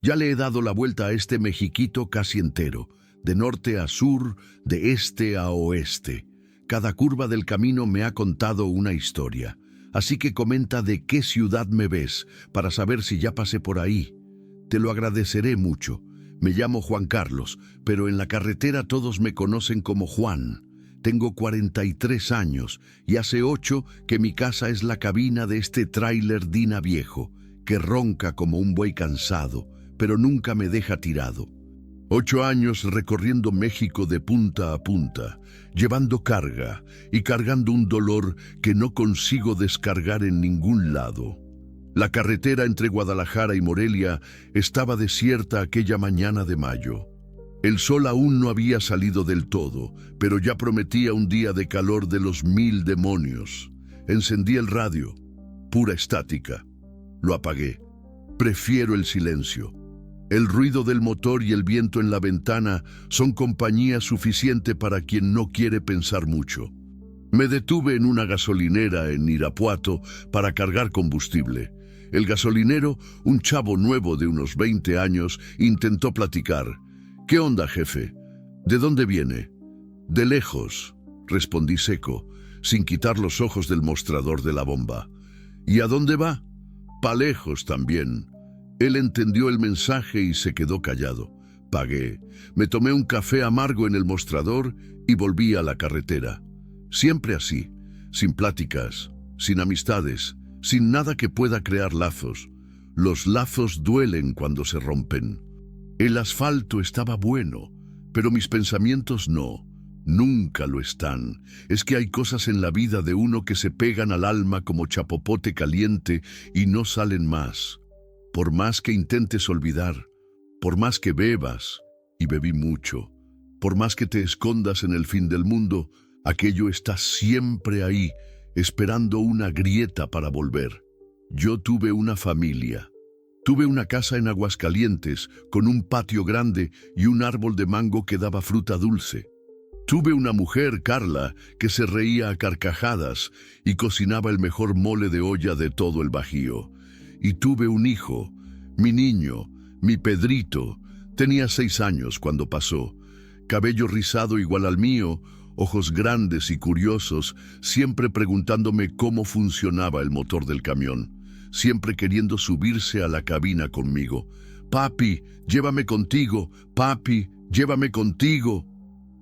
Ya le he dado la vuelta a este Mexiquito casi entero, de norte a sur, de este a oeste. Cada curva del camino me ha contado una historia. Así que comenta de qué ciudad me ves, para saber si ya pasé por ahí. Te lo agradeceré mucho. Me llamo Juan Carlos, pero en la carretera todos me conocen como Juan. Tengo 43 años y hace 8 que mi casa es la cabina de este tráiler Dina viejo, que ronca como un buey cansado, pero nunca me deja tirado. 8 años recorriendo México de punta a punta, llevando carga y cargando un dolor que no consigo descargar en ningún lado. La carretera entre Guadalajara y Morelia estaba desierta aquella mañana de mayo. El sol aún no había salido del todo, pero ya prometía un día de calor de los 1000 demonios. Encendí el radio, pura estática. Lo apagué. Prefiero el silencio. El ruido del motor y el viento en la ventana son compañía suficiente para quien no quiere pensar mucho. Me detuve en una gasolinera en Irapuato para cargar combustible. El gasolinero, un chavo nuevo de unos 20 años, intentó platicar. «¿Qué onda, jefe? ¿De dónde viene?» «De lejos», respondí seco, sin quitar los ojos del mostrador de la bomba. «¿Y a dónde va?» «Pa' lejos también». Él entendió el mensaje y se quedó callado. Pagué. Me tomé un café amargo en el mostrador y volví a la carretera. Siempre así, sin pláticas, sin amistades, sin nada que pueda crear lazos. Los lazos duelen cuando se rompen. El asfalto estaba bueno, pero mis pensamientos no. Nunca lo están. Es que hay cosas en la vida de uno que se pegan al alma como chapopote caliente y no salen más. Por más que intentes olvidar, por más que bebas, y bebí mucho, por más que te escondas en el fin del mundo, aquello está siempre ahí, esperando una grieta para volver. Yo tuve una familia. Tuve una casa en Aguascalientes, con un patio grande y un árbol de mango que daba fruta dulce. Tuve una mujer, Carla, que se reía a carcajadas y cocinaba el mejor mole de olla de todo el Bajío. Y tuve un hijo, mi niño, mi Pedrito. Tenía 6 años cuando pasó. Cabello rizado igual al mío, ojos grandes y curiosos, siempre preguntándome cómo funcionaba el motor del camión, siempre queriendo subirse a la cabina conmigo. «Papi, llévame contigo, papi, llévame contigo».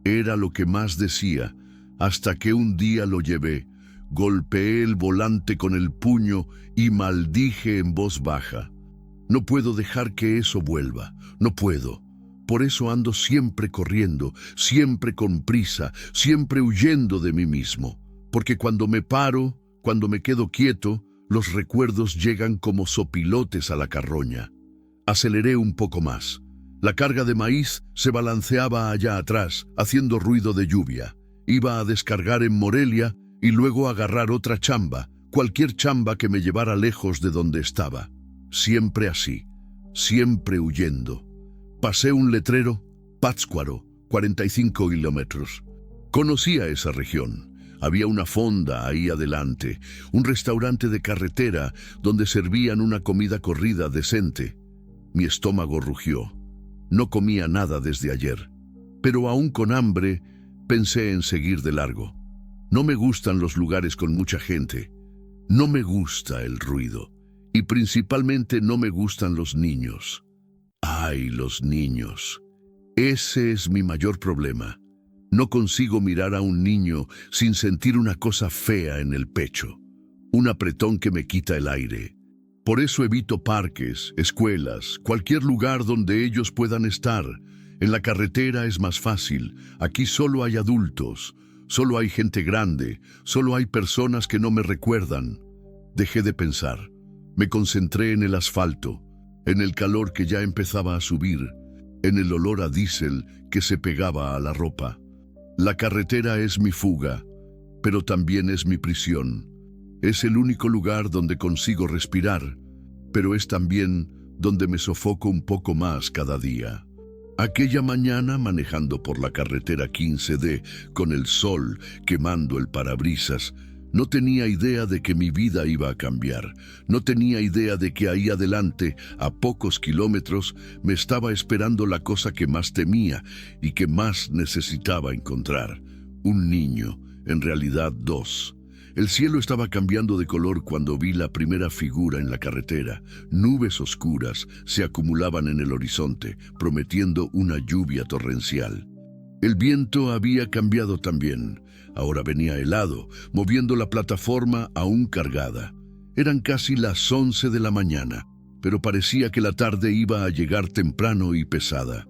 Era lo que más decía, hasta que un día lo llevé. Golpeé el volante con el puño y maldije en voz baja. No puedo dejar que eso vuelva, no puedo. Por eso ando siempre corriendo, siempre con prisa, siempre huyendo de mí mismo. Porque cuando me paro, cuando me quedo quieto, los recuerdos llegan como sopilotes a la carroña. Aceleré un poco más. La carga de maíz se balanceaba allá atrás, haciendo ruido de lluvia. Iba a descargar en Morelia y luego agarrar otra chamba, cualquier chamba que me llevara lejos de donde estaba. Siempre así, siempre huyendo. Pasé un letrero, Pátzcuaro, 45 kilómetros. Conocía esa región. Había una fonda ahí adelante, un restaurante de carretera donde servían una comida corrida decente. Mi estómago rugió. No comía nada desde ayer, pero aún con hambre pensé en seguir de largo. No me gustan los lugares con mucha gente. No me gusta el ruido. Y principalmente no me gustan los niños. ¡Ay, los niños! Ese es mi mayor problema. No consigo mirar a un niño sin sentir una cosa fea en el pecho. Un apretón que me quita el aire. Por eso evito parques, escuelas, cualquier lugar donde ellos puedan estar. En la carretera es más fácil. Aquí solo hay adultos. Solo hay gente grande. Solo hay personas que no me recuerdan. Dejé de pensar. Me concentré en el asfalto, en el calor que ya empezaba a subir, en el olor a diésel que se pegaba a la ropa. La carretera es mi fuga, pero también es mi prisión. Es el único lugar donde consigo respirar, pero es también donde me sofoco un poco más cada día. Aquella mañana, manejando por la carretera 15D, con el sol quemando el parabrisas, No tenía idea de que mi vida iba a cambiar. No tenía idea de que ahí adelante, a pocos kilómetros, me estaba esperando la cosa que más temía y que más necesitaba encontrar. Un niño, en realidad dos. El cielo estaba cambiando de color cuando vi la primera figura en la carretera. Nubes oscuras se acumulaban en el horizonte, prometiendo una lluvia torrencial. El viento había cambiado también. Ahora venía helado, moviendo la plataforma aún cargada. Eran casi las 11 de la mañana, pero parecía que la tarde iba a llegar temprano y pesada.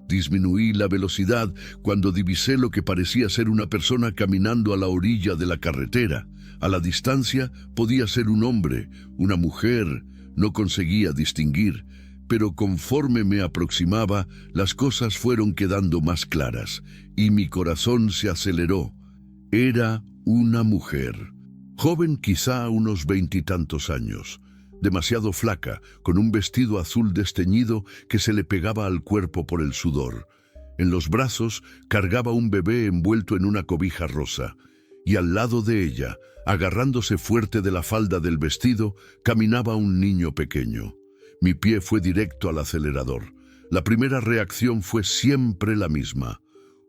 Disminuí la velocidad cuando divisé lo que parecía ser una persona caminando a la orilla de la carretera. A la distancia podía ser un hombre, una mujer, no conseguía distinguir, pero conforme me aproximaba, las cosas fueron quedando más claras, y mi corazón se aceleró. Era una mujer, joven quizá unos 20 y tantos años, demasiado flaca, con un vestido azul desteñido que se le pegaba al cuerpo por el sudor. En los brazos cargaba un bebé envuelto en una cobija rosa, y al lado de ella, agarrándose fuerte de la falda del vestido, caminaba un niño pequeño. Mi pie fue directo al acelerador. La primera reacción fue siempre la misma: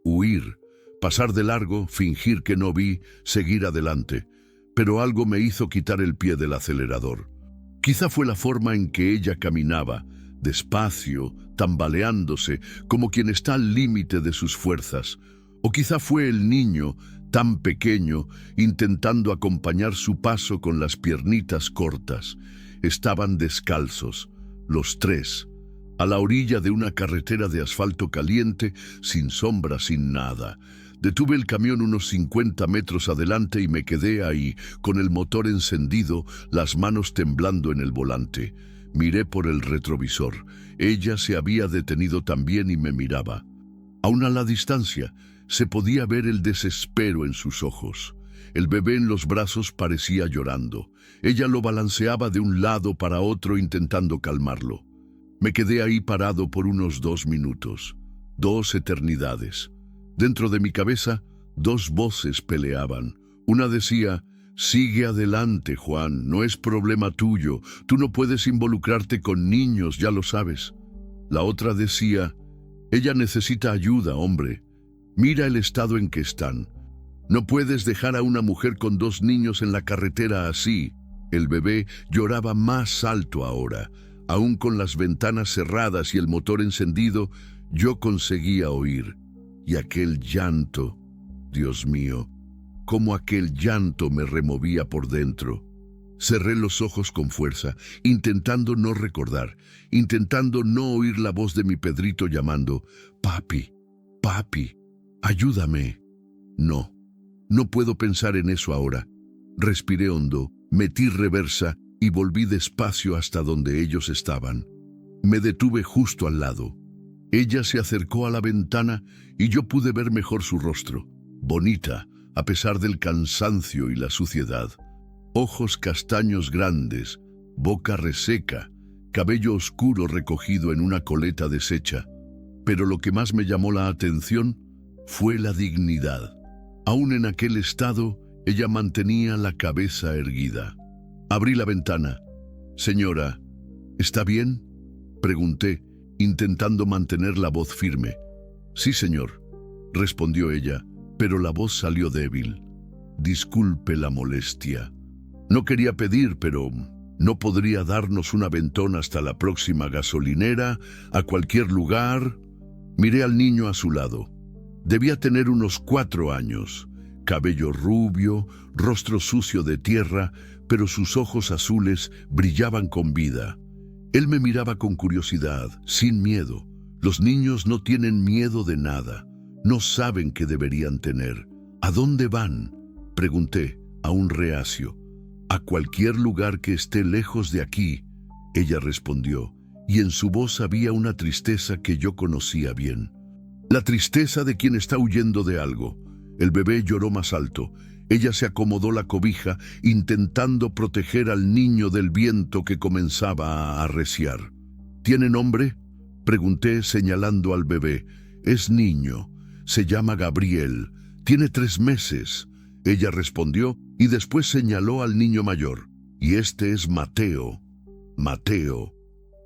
huir, pasar de largo, fingir que no vi, seguir adelante. Pero algo me hizo quitar el pie del acelerador. Quizá fue la forma en que ella caminaba, despacio, tambaleándose, como quien está al límite de sus fuerzas. O quizá fue el niño, tan pequeño, intentando acompañar su paso con las piernitas cortas. Estaban descalzos, los tres, a la orilla de una carretera de asfalto caliente, sin sombra, sin nada. Detuve el camión unos 50 metros adelante y me quedé ahí, con el motor encendido, las manos temblando en el volante. Miré por el retrovisor. Ella se había detenido también y me miraba. Aún a la distancia, se podía ver el desespero en sus ojos. El bebé en los brazos parecía llorando. Ella lo balanceaba de un lado para otro intentando calmarlo. Me quedé ahí parado por unos 2 minutos, 2 eternidades. Dentro de mi cabeza, 2 voces peleaban. Una decía: sigue adelante, Juan, no es problema tuyo. Tú no puedes involucrarte con niños, ya lo sabes. La otra decía: ella necesita ayuda, hombre. Mira el estado en que están. No puedes dejar a una mujer con 2 niños en la carretera así. El bebé lloraba más alto ahora. Aún con las ventanas cerradas y el motor encendido, yo conseguía oír. Y aquel llanto, Dios mío, cómo aquel llanto me removía por dentro. Cerré los ojos con fuerza, intentando no recordar, intentando no oír la voz de mi Pedrito llamando: papi, papi, ayúdame. No, no puedo pensar en eso ahora. Respiré hondo, metí reversa y volví despacio hasta donde ellos estaban. Me detuve justo al lado. Ella se acercó a la ventana y yo pude ver mejor su rostro, bonita, a pesar del cansancio y la suciedad. Ojos castaños grandes, boca reseca, cabello oscuro recogido en una coleta deshecha. Pero lo que más me llamó la atención fue la dignidad. Aún en aquel estado, ella mantenía la cabeza erguida. Abrí la ventana. Señora, ¿está bien?, pregunté, intentando mantener la voz firme. Sí, señor, respondió ella, pero la voz salió débil. Disculpe la molestia. No quería pedir, pero ¿no podría darnos un aventón hasta la próxima gasolinera, a cualquier lugar? Miré al niño a su lado. Debía tener unos 4 años. Cabello rubio, rostro sucio de tierra, pero sus ojos azules brillaban con vida. Él me miraba con curiosidad, sin miedo. Los niños no tienen miedo de nada. No saben qué deberían tener. ¿A dónde van?, pregunté, aún reacio. A cualquier lugar que esté lejos de aquí, ella respondió, y en su voz había una tristeza que yo conocía bien. La tristeza de quien está huyendo de algo. El bebé lloró más alto. Ella se acomodó la cobija, intentando proteger al niño del viento que comenzaba a arreciar. ¿Tiene nombre?, pregunté, señalando al bebé. Es niño. Se llama Gabriel. Tiene 3 meses. Ella respondió y después señaló al niño mayor. Y este es Mateo. Mateo.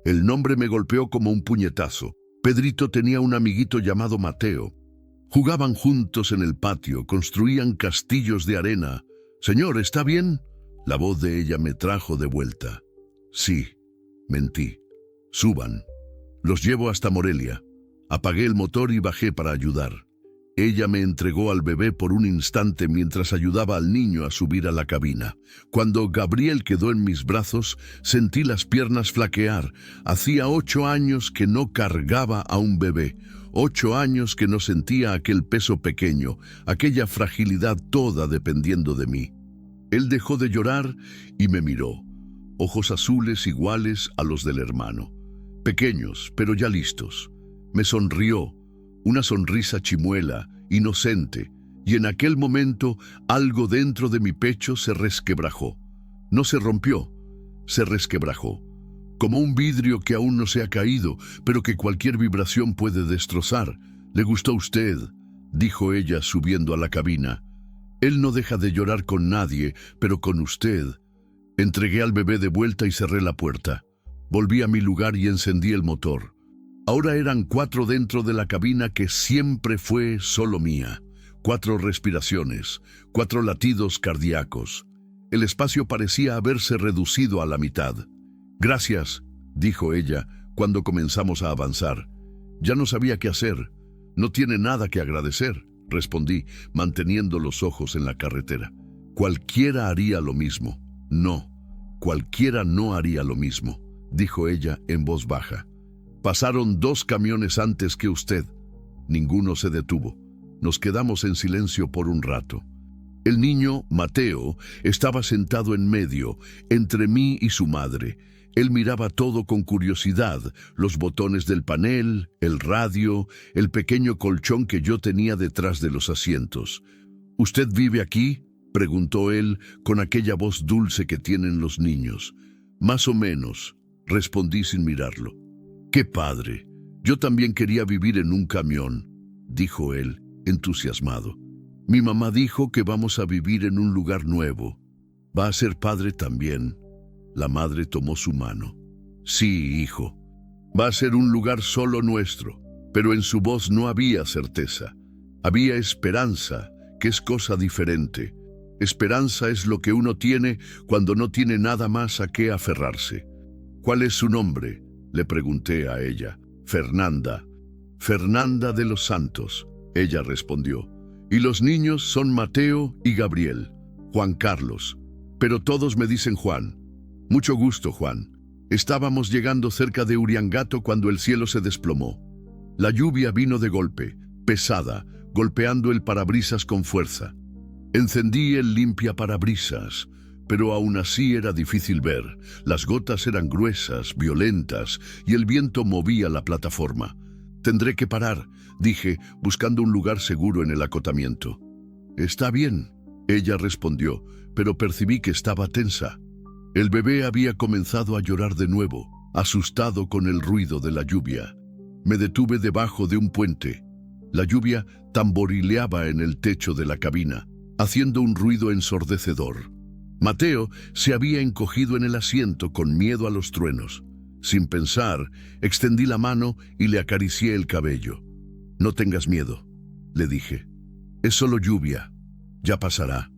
El nombre me golpeó como un puñetazo. Pedrito tenía un amiguito llamado Mateo. Jugaban juntos en el patio, construían castillos de arena. «Señor, ¿está bien?». La voz de ella me trajo de vuelta. «Sí», mentí. «Suban. Los llevo hasta Morelia». Apagué el motor y bajé para ayudar. Ella me entregó al bebé por un instante mientras ayudaba al niño a subir a la cabina. Cuando Gabriel quedó en mis brazos, sentí las piernas flaquear. Hacía 8 años que no cargaba a un bebé. 8 años que no sentía aquel peso pequeño, aquella fragilidad toda dependiendo de mí. Él dejó de llorar y me miró. Ojos azules iguales a los del hermano. Pequeños, pero ya listos. Me sonrió. Una sonrisa chimuela, inocente, y en aquel momento algo dentro de mi pecho se resquebrajó. No se rompió, se resquebrajó, como un vidrio que aún no se ha caído, pero que cualquier vibración puede destrozar. «¿Le gustó usted?», dijo ella subiendo a la cabina. «Él no deja de llorar con nadie, pero con usted». Entregué al bebé de vuelta y cerré la puerta. Volví a mi lugar y encendí el motor. Ahora eran 4 dentro de la cabina que siempre fue solo mía. 4 respiraciones, 4 latidos cardíacos. El espacio parecía haberse reducido a la mitad. «Gracias», dijo ella cuando comenzamos a avanzar. «Ya no sabía qué hacer». «No tiene nada que agradecer», respondí, manteniendo los ojos en la carretera. «Cualquiera haría lo mismo». «No, cualquiera no haría lo mismo», dijo ella en voz baja. «Pasaron 2 camiones antes que usted». Ninguno se detuvo. Nos quedamos en silencio por un rato. El niño, Mateo, estaba sentado en medio, entre mí y su madre. Él miraba todo con curiosidad, los botones del panel, el radio, el pequeño colchón que yo tenía detrás de los asientos. «¿Usted vive aquí?», preguntó él con aquella voz dulce que tienen los niños. «Más o menos», respondí sin mirarlo. «¡Qué padre! Yo también quería vivir en un camión», dijo él, entusiasmado. «Mi mamá dijo que vamos a vivir en un lugar nuevo. Va a ser padre también». La madre tomó su mano. «Sí, hijo. Va a ser un lugar solo nuestro». Pero en su voz no había certeza. Había esperanza, que es cosa diferente. Esperanza es lo que uno tiene cuando no tiene nada más a qué aferrarse. «¿Cuál es su nombre?», le pregunté a ella. «Fernanda». «Fernanda de los Santos», ella respondió. «Y los niños son Mateo y Gabriel. Juan Carlos. Pero todos me dicen Juan». «Mucho gusto, Juan». Estábamos llegando cerca de Uriangato cuando el cielo se desplomó. La lluvia vino de golpe, pesada, golpeando el parabrisas con fuerza. Encendí el limpiaparabrisas, pero aún así era difícil ver. Las gotas eran gruesas, violentas, y el viento movía la plataforma. «Tendré que parar», dije, buscando un lugar seguro en el acotamiento. «Está bien», ella respondió, pero percibí que estaba tensa. El bebé había comenzado a llorar de nuevo, asustado con el ruido de la lluvia. Me detuve debajo de un puente. La lluvia tamborileaba en el techo de la cabina, haciendo un ruido ensordecedor. Mateo se había encogido en el asiento con miedo a los truenos. Sin pensar, extendí la mano y le acaricié el cabello. «No tengas miedo», le dije. «Es solo lluvia. Ya pasará».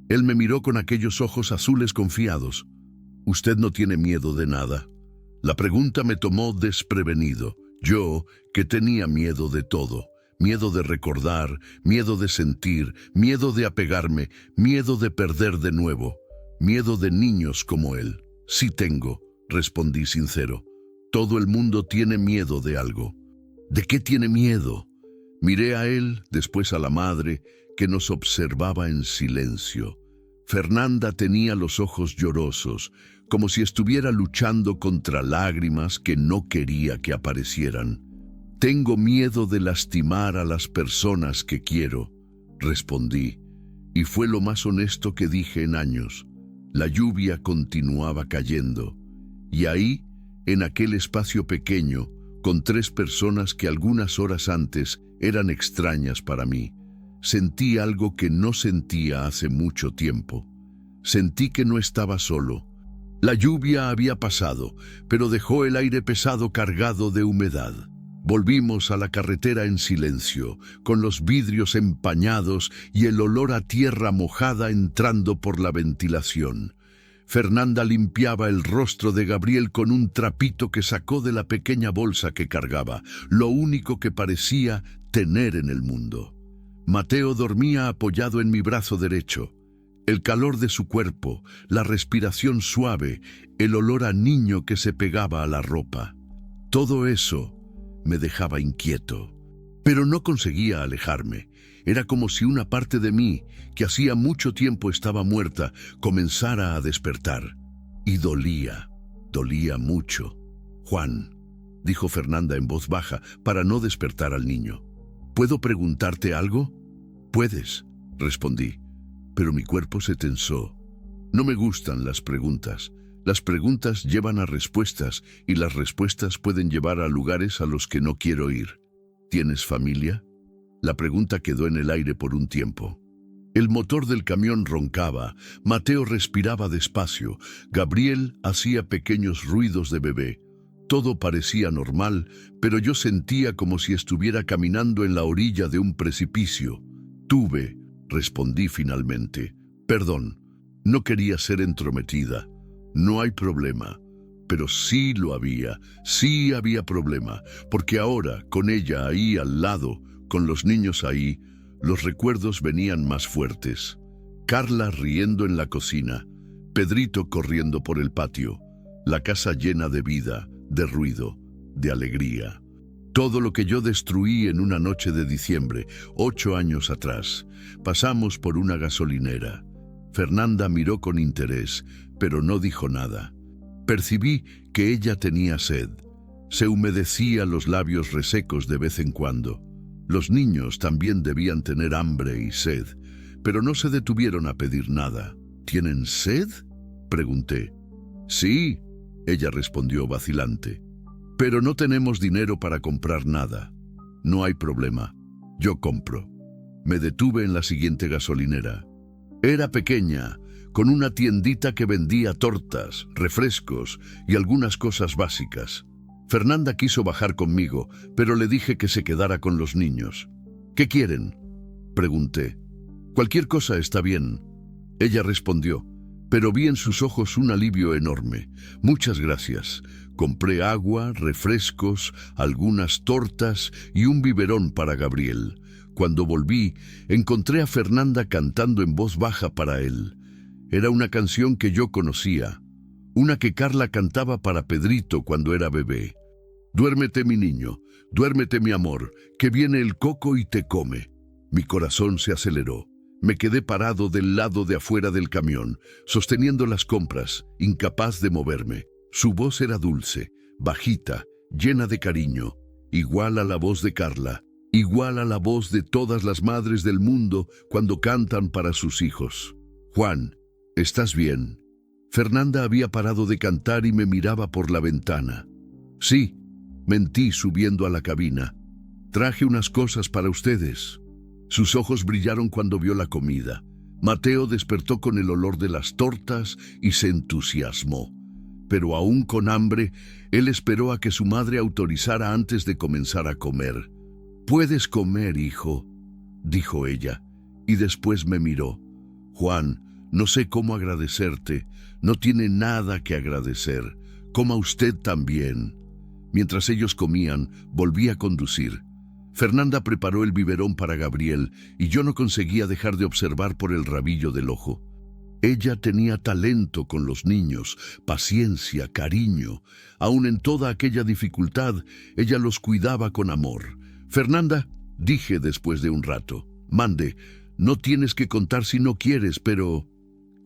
Él me miró con aquellos ojos azules confiados. «¿Usted no tiene miedo de nada?». La pregunta me tomó desprevenido. Yo, que tenía miedo de todo. Miedo de recordar, miedo de sentir, miedo de apegarme, miedo de perder de nuevo. Miedo de niños como él. «Sí tengo», respondí sincero. «Todo el mundo tiene miedo de algo». «¿De qué tiene miedo?». Miré a él, después a la madre, que nos observaba en silencio. Fernanda tenía los ojos llorosos, como si estuviera luchando contra lágrimas que no quería que aparecieran. «Tengo miedo de lastimar a las personas que quiero», respondí, y fue lo más honesto que dije en años. La lluvia continuaba cayendo, y ahí, en aquel espacio pequeño, con 3 personas que algunas horas antes eran extrañas para mí, Sentí algo que no sentía hace mucho tiempo. Sentí que no estaba solo. La lluvia había pasado, pero dejó el aire pesado cargado de humedad. Volvimos a la carretera en silencio, con los vidrios empañados y el olor a tierra mojada entrando por la ventilación. Fernanda limpiaba el rostro de Gabriel con un trapito que sacó de la pequeña bolsa que cargaba, lo único que parecía tener en el mundo. Mateo dormía apoyado en mi brazo derecho. El calor de su cuerpo, la respiración suave, el olor a niño que se pegaba a la ropa. Todo eso me dejaba inquieto, pero no conseguía alejarme. Era como si una parte de mí, que hacía mucho tiempo estaba muerta, comenzara a despertar. Y dolía mucho. «Juan», dijo Fernanda en voz baja para no despertar al niño. «¿Puedo preguntarte algo?» «Puedes», respondí, pero mi cuerpo se tensó. No me gustan las preguntas. Las preguntas llevan a respuestas y las respuestas pueden llevar a lugares a los que no quiero ir. ¿Tienes familia? La pregunta quedó en el aire por un tiempo. El motor del camión roncaba, Mateo respiraba despacio, Gabriel hacía pequeños ruidos de bebé. Todo parecía normal, pero yo sentía como si estuviera caminando en la orilla de un precipicio. Respondí finalmente. «Perdón, no quería ser entrometida. No hay problema». Pero sí había problema, porque ahora, con ella ahí al lado, con los niños ahí, los recuerdos venían más fuertes. Carla riendo en la cocina, Pedrito corriendo por el patio, la casa llena de vida, de ruido, de alegría. Todo lo que yo destruí en una noche de diciembre, 8 años atrás. Pasamos por una gasolinera. Fernanda miró con interés, pero no dijo nada. Percibí que ella tenía sed. Se humedecía los labios resecos de vez en cuando. Los niños también debían tener hambre y sed, pero no se detuvieron a pedir nada. «¿Tienen sed?», pregunté. «Sí», ella respondió vacilante. «Pero no tenemos dinero para comprar nada». «No hay problema. Yo compro». Me detuve en la siguiente gasolinera. Era pequeña, con una tiendita que vendía tortas, refrescos y algunas cosas básicas. Fernanda quiso bajar conmigo, pero le dije que se quedara con los niños. «¿Qué quieren?», pregunté. «Cualquier cosa está bien», ella respondió, pero vi en sus ojos un alivio enorme. «Muchas gracias». Compré agua, refrescos, algunas tortas y un biberón para Gabriel. Cuando volví, encontré a Fernanda cantando en voz baja para él. Era una canción que yo conocía, una que Carla cantaba para Pedrito cuando era bebé. «Duérmete, mi niño, duérmete, mi amor, que viene el coco y te come». Mi corazón se aceleró. Me quedé parado del lado de afuera del camión, sosteniendo las compras, incapaz de moverme. Su voz era dulce, bajita, llena de cariño, igual a la voz de Carla, igual a la voz de todas las madres del mundo cuando cantan para sus hijos. «Juan, ¿estás bien?». Fernanda había parado de cantar y me miraba por la ventana. «Sí», mentí subiendo a la cabina. «Traje unas cosas para ustedes». Sus ojos brillaron cuando vio la comida. Mateo despertó con el olor de las tortas y se entusiasmó. Pero aún con hambre, él esperó a que su madre autorizara antes de comenzar a comer. «Puedes comer, hijo», dijo ella, y después me miró. «Juan, no sé cómo agradecerte. No tiene nada que agradecer. Coma usted también». Mientras ellos comían, volví a conducir. Fernanda preparó el biberón para Gabriel y yo no conseguía dejar de observar por el rabillo del ojo. Ella tenía talento con los niños, paciencia, cariño. Aún en toda aquella dificultad, ella los cuidaba con amor. «Fernanda», dije después de un rato, «mande, no tienes que contar si no quieres, pero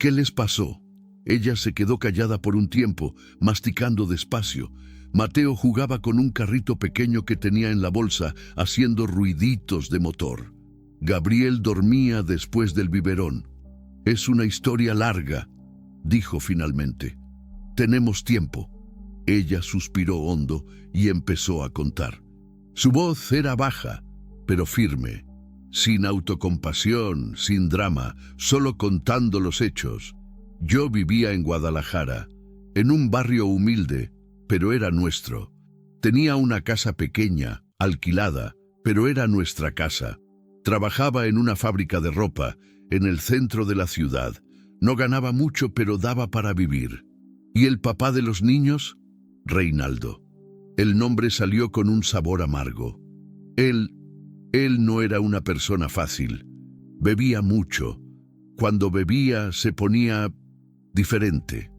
¿qué les pasó?». Ella se quedó callada por un tiempo, masticando despacio. Mateo jugaba con un carrito pequeño que tenía en la bolsa, haciendo ruiditos de motor. Gabriel dormía después del biberón. «Es una historia larga», dijo finalmente. «Tenemos tiempo». Ella suspiró hondo y empezó a contar. Su voz era baja, pero firme. sin autocompasión, sin drama, solo contando los hechos. Yo vivía en Guadalajara, en un barrio humilde, pero era nuestro. Tenía una casa pequeña, alquilada, pero era nuestra casa. Trabajaba en una fábrica de ropa, en el centro de la ciudad. No ganaba mucho, pero daba para vivir. ¿Y el papá de los niños? Reinaldo. El nombre salió con un sabor amargo. Él no era una persona fácil. Bebía mucho. Cuando bebía se ponía diferente.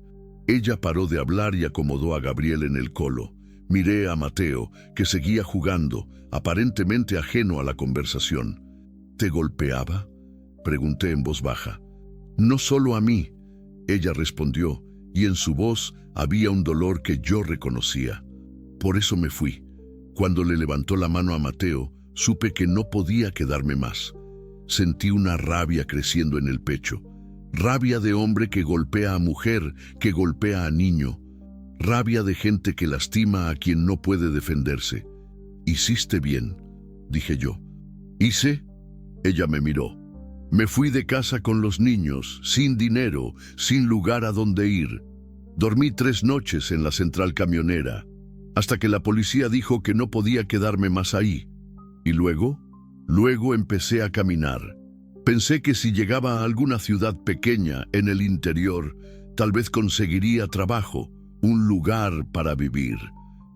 Ella paró de hablar y acomodó a Gabriel en el colo. Miré a Mateo, que seguía jugando, aparentemente ajeno a la conversación. ¿Te golpeaba?, pregunté en voz baja. No solo a mí, ella respondió, y en su voz había un dolor que yo reconocía. Por eso me fui. Cuando le levantó la mano a Mateo, supe que no podía quedarme más. Sentí una rabia creciendo en el pecho. Rabia de hombre que golpea a mujer, que golpea a niño. Rabia de gente que lastima a quien no puede defenderse. «Hiciste bien», dije yo. «¿Hice?». Ella me miró. Me fui de casa con los niños, sin dinero, sin lugar a donde ir. Dormí 3 noches en la central camionera, hasta que la policía dijo que no podía quedarme más ahí. Y luego empecé a caminar. Pensé que si llegaba a alguna ciudad pequeña en el interior, tal vez conseguiría trabajo, un lugar para vivir.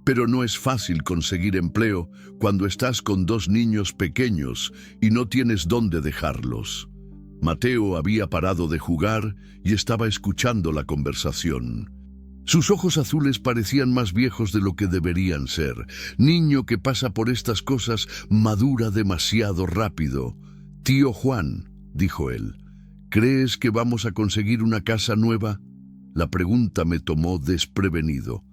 Pero no es fácil conseguir empleo cuando estás con 2 niños pequeños y no tienes dónde dejarlos. Mateo había parado de jugar y estaba escuchando la conversación. Sus ojos azules parecían más viejos de lo que deberían ser. Niño que pasa por estas cosas madura demasiado rápido. «Tío Juan», dijo él, «¿crees que vamos a conseguir una casa nueva?». La pregunta me tomó desprevenido.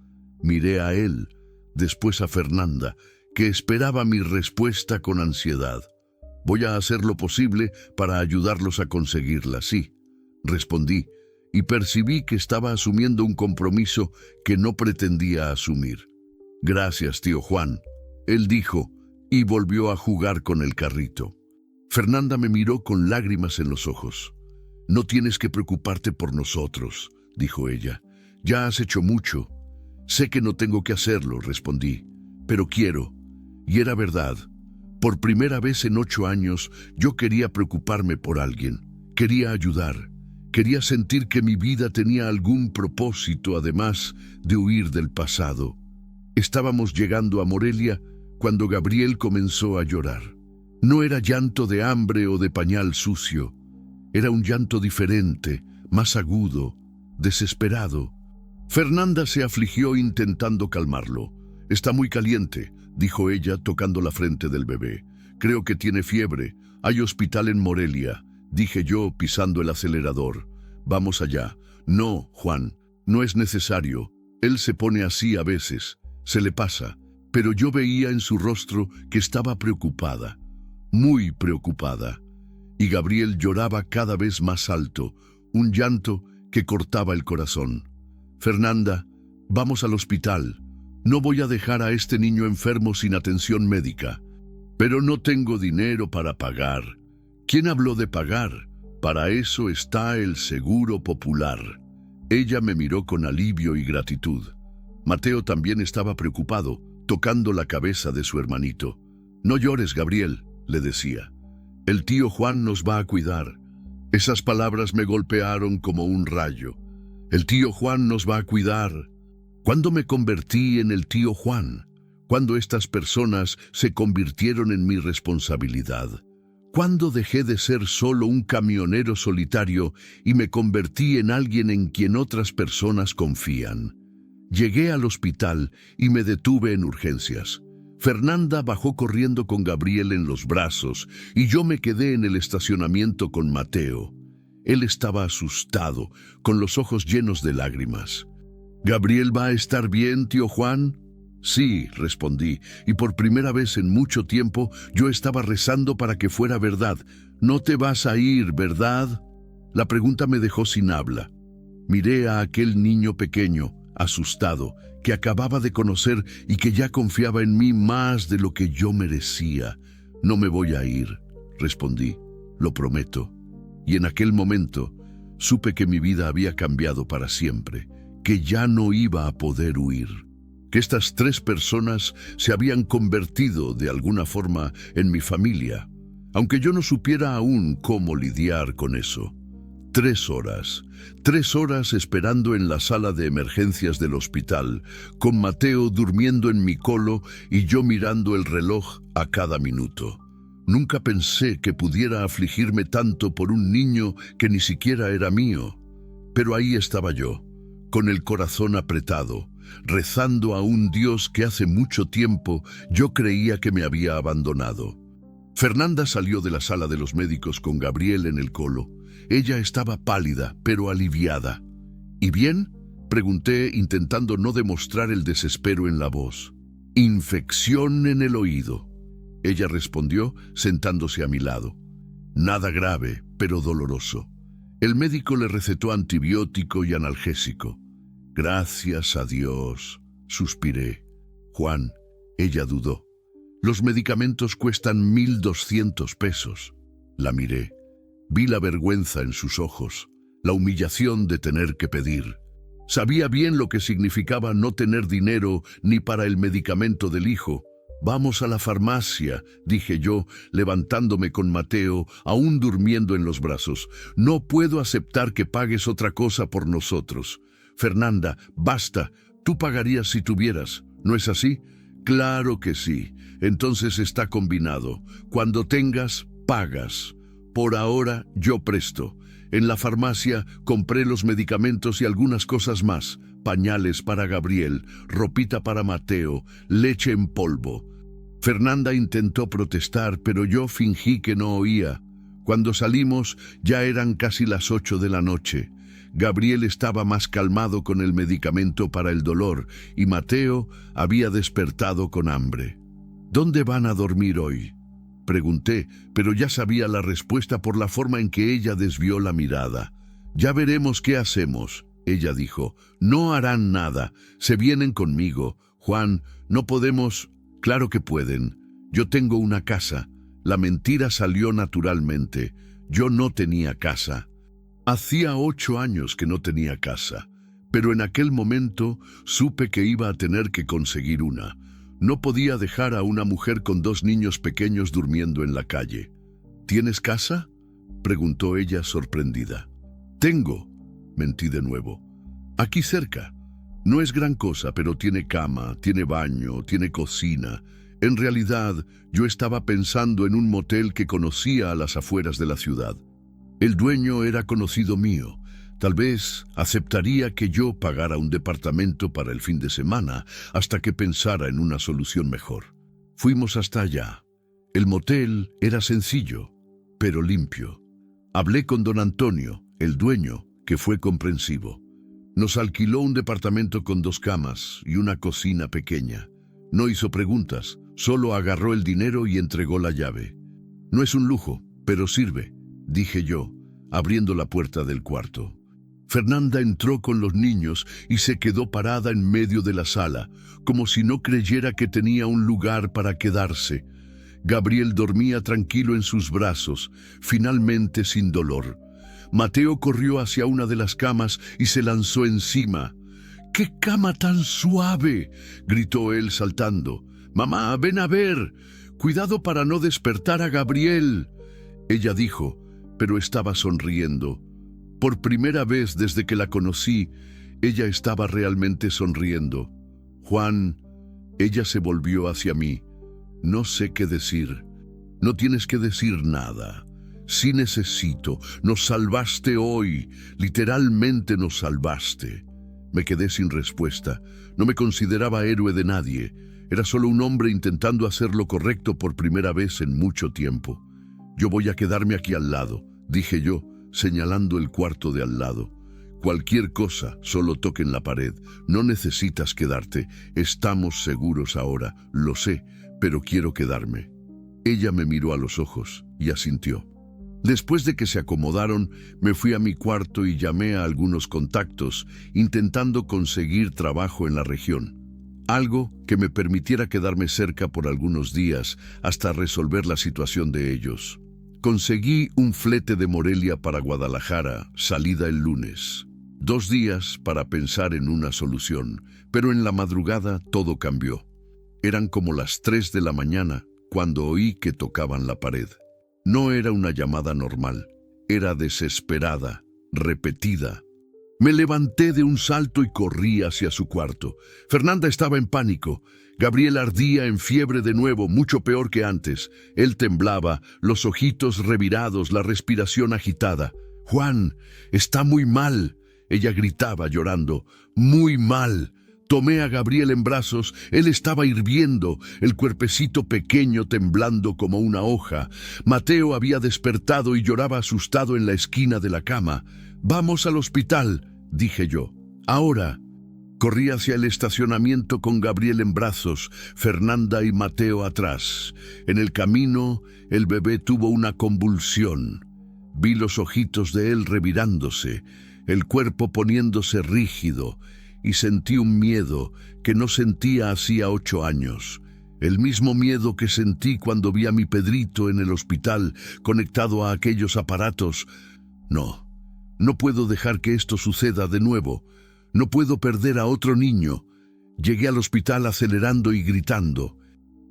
Miré a él, después a Fernanda, que esperaba mi respuesta con ansiedad. «Voy a hacer lo posible para ayudarlos a conseguirla, sí», respondí, y percibí que estaba asumiendo un compromiso que no pretendía asumir. «Gracias, tío Juan», él dijo, y volvió a jugar con el carrito. Fernanda me miró con lágrimas en los ojos. «No tienes que preocuparte por nosotros», dijo ella. «Ya has hecho mucho». «Sé que no tengo que hacerlo», respondí, «pero quiero». Y era verdad. Por primera vez en 8 años, yo quería preocuparme por alguien. Quería ayudar. Quería sentir que mi vida tenía algún propósito, además de huir del pasado. Estábamos llegando a Morelia cuando Gabriel comenzó a llorar. No era llanto de hambre o de pañal sucio. Era un llanto diferente, más agudo, desesperado. Fernanda se afligió intentando calmarlo. «Está muy caliente», dijo ella tocando la frente del bebé. «Creo que tiene fiebre. Hay hospital en Morelia», dije yo pisando el acelerador. «Vamos allá». «No, Juan, no es necesario. Él se pone así a veces. Se le pasa». Pero yo veía en su rostro que estaba preocupada. Muy preocupada. Y Gabriel lloraba cada vez más alto, un llanto que cortaba el corazón. «Fernanda, vamos al hospital. No voy a dejar a este niño enfermo sin atención médica». «Pero no tengo dinero para pagar». «¿Quién habló de pagar? Para eso está el Seguro Popular». Ella me miró con alivio y gratitud. Mateo también estaba preocupado, tocando la cabeza de su hermanito. «No llores, Gabriel», le decía. «El tío Juan nos va a cuidar». Esas palabras me golpearon como un rayo. «El tío Juan nos va a cuidar». ¿Cuándo me convertí en el tío Juan? ¿Cuándo estas personas se convirtieron en mi responsabilidad? ¿Cuándo dejé de ser solo un camionero solitario y me convertí en alguien en quien otras personas confían? Llegué al hospital y me detuve en urgencias. Fernanda bajó corriendo con Gabriel en los brazos y yo me quedé en el estacionamiento con Mateo. Él estaba asustado, con los ojos llenos de lágrimas. «¿Gabriel va a estar bien, tío Juan?». «Sí», respondí, y por primera vez en mucho tiempo yo estaba rezando para que fuera verdad. «No te vas a ir, ¿verdad?». La pregunta me dejó sin habla. Miré a aquel niño pequeño, asustado, que acababa de conocer y que ya confiaba en mí más de lo que yo merecía. «No me voy a ir», respondí. Lo prometo. Y en aquel momento supe que mi vida había cambiado para siempre, que ya no iba a poder huir, que estas 3 personas se habían convertido de alguna forma en mi familia, aunque yo no supiera aún cómo lidiar con eso. 3 horas esperando en la sala de emergencias del hospital, con Mateo durmiendo en mi colo y yo mirando el reloj a cada minuto. Nunca pensé que pudiera afligirme tanto por un niño que ni siquiera era mío. Pero ahí estaba yo, con el corazón apretado, rezando a un Dios que hace mucho tiempo yo creía que me había abandonado. Fernanda salió de la sala de los médicos con Gabriel en el colo. Ella estaba pálida, pero aliviada. ¿Y bien?, pregunté, intentando no demostrar el desespero en la voz. Infección en el oído. Ella respondió, sentándose a mi lado. Nada grave, pero doloroso. El médico le recetó antibiótico y analgésico. Gracias a Dios, suspiré. Juan, ella dudó. Los medicamentos cuestan 1.200 pesos. La miré. Vi la vergüenza en sus ojos, la humillación de tener que pedir. Sabía bien lo que significaba no tener dinero ni para el medicamento del hijo. Vamos a la farmacia, dije yo, levantándome con Mateo, aún durmiendo en los brazos. No puedo aceptar que pagues otra cosa por nosotros. Fernanda, basta, tú pagarías si tuvieras, ¿no es así? Claro que sí. Entonces está combinado. Cuando tengas, pagas. Por ahora, yo presto. En la farmacia compré los medicamentos y algunas cosas más. Pañales para Gabriel, ropita para Mateo, leche en polvo. Fernanda intentó protestar, pero yo fingí que no oía. Cuando salimos, ya eran casi las 8 de la noche. Gabriel estaba más calmado con el medicamento para el dolor y Mateo había despertado con hambre. ¿Dónde van a dormir hoy?, pregunté, pero ya sabía la respuesta por la forma en que ella desvió la mirada. Ya veremos qué hacemos, ella dijo. No harán nada, se vienen conmigo. Juan, no podemos. Claro que pueden. Yo tengo una casa. La mentira salió naturalmente. Yo no tenía casa. Hacía 8 años que no tenía casa, pero en aquel momento supe que iba a tener que conseguir una. No podía dejar a una mujer con 2 niños pequeños durmiendo en la calle. ¿Tienes casa?, preguntó ella sorprendida. Tengo, mentí de nuevo. Aquí cerca. No es gran cosa, pero tiene cama, tiene baño, tiene cocina. En realidad, yo estaba pensando en un motel que conocía a las afueras de la ciudad. El dueño era conocido mío. Tal vez aceptaría que yo pagara un departamento para el fin de semana hasta que pensara en una solución mejor. Fuimos hasta allá. El motel era sencillo, pero limpio. Hablé con don Antonio, el dueño, que fue comprensivo. Nos alquiló un departamento con 2 camas y una cocina pequeña. No hizo preguntas, solo agarró el dinero y entregó la llave. No es un lujo, pero sirve, dije yo, abriendo la puerta del cuarto. Fernanda entró con los niños y se quedó parada en medio de la sala, como si no creyera que tenía un lugar para quedarse. Gabriel dormía tranquilo en sus brazos, finalmente sin dolor. Mateo corrió hacia una de las camas y se lanzó encima. ¡Qué cama tan suave!, gritó él saltando. «Mamá, ven a ver. Cuidado para no despertar a Gabriel». Ella dijo, pero estaba sonriendo. Por primera vez desde que la conocí, ella estaba realmente sonriendo. «Juan», ella se volvió hacia mí. «No sé qué decir». «No tienes que decir nada. Sí necesito. Nos salvaste hoy. Literalmente nos salvaste». Me quedé sin respuesta. No me consideraba héroe de nadie. Era solo un hombre intentando hacer lo correcto por primera vez en mucho tiempo. «Yo voy a quedarme aquí al lado», dije yo, señalando el cuarto de al lado. «Cualquier cosa, solo toquen la pared. No necesitas quedarte. Estamos seguros ahora, lo sé, pero quiero quedarme». Ella me miró a los ojos y asintió. Después de que se acomodaron, me fui a mi cuarto y llamé a algunos contactos, intentando conseguir trabajo en la región. Algo que me permitiera quedarme cerca por algunos días hasta resolver la situación de ellos. Conseguí un flete de Morelia para Guadalajara, salida el lunes. 2 días para pensar en una solución, pero en la madrugada todo cambió. Eran como las 3 de la mañana cuando oí que tocaban la pared. No era una llamada normal, era desesperada, repetida. Me levanté de un salto y corrí hacia su cuarto. Fernanda estaba en pánico. Gabriel ardía en fiebre de nuevo, mucho peor que antes. Él temblaba, los ojitos revirados, la respiración agitada. «Juan, está muy mal», ella gritaba llorando. «Muy mal». Tomé a Gabriel en brazos, él estaba hirviendo, el cuerpecito pequeño temblando como una hoja. Mateo había despertado y lloraba asustado en la esquina de la cama. «Vamos al hospital», dije yo. «Ahora». Corrí hacia el estacionamiento con Gabriel en brazos, Fernanda y Mateo atrás. En el camino, el bebé tuvo una convulsión. Vi los ojitos de él revirándose, el cuerpo poniéndose rígido, y sentí un miedo que no sentía hacía 8 años. El mismo miedo que sentí cuando vi a mi Pedrito en el hospital, conectado a aquellos aparatos. No, no puedo dejar que esto suceda de nuevo. No puedo perder a otro niño. Llegué al hospital acelerando y gritando.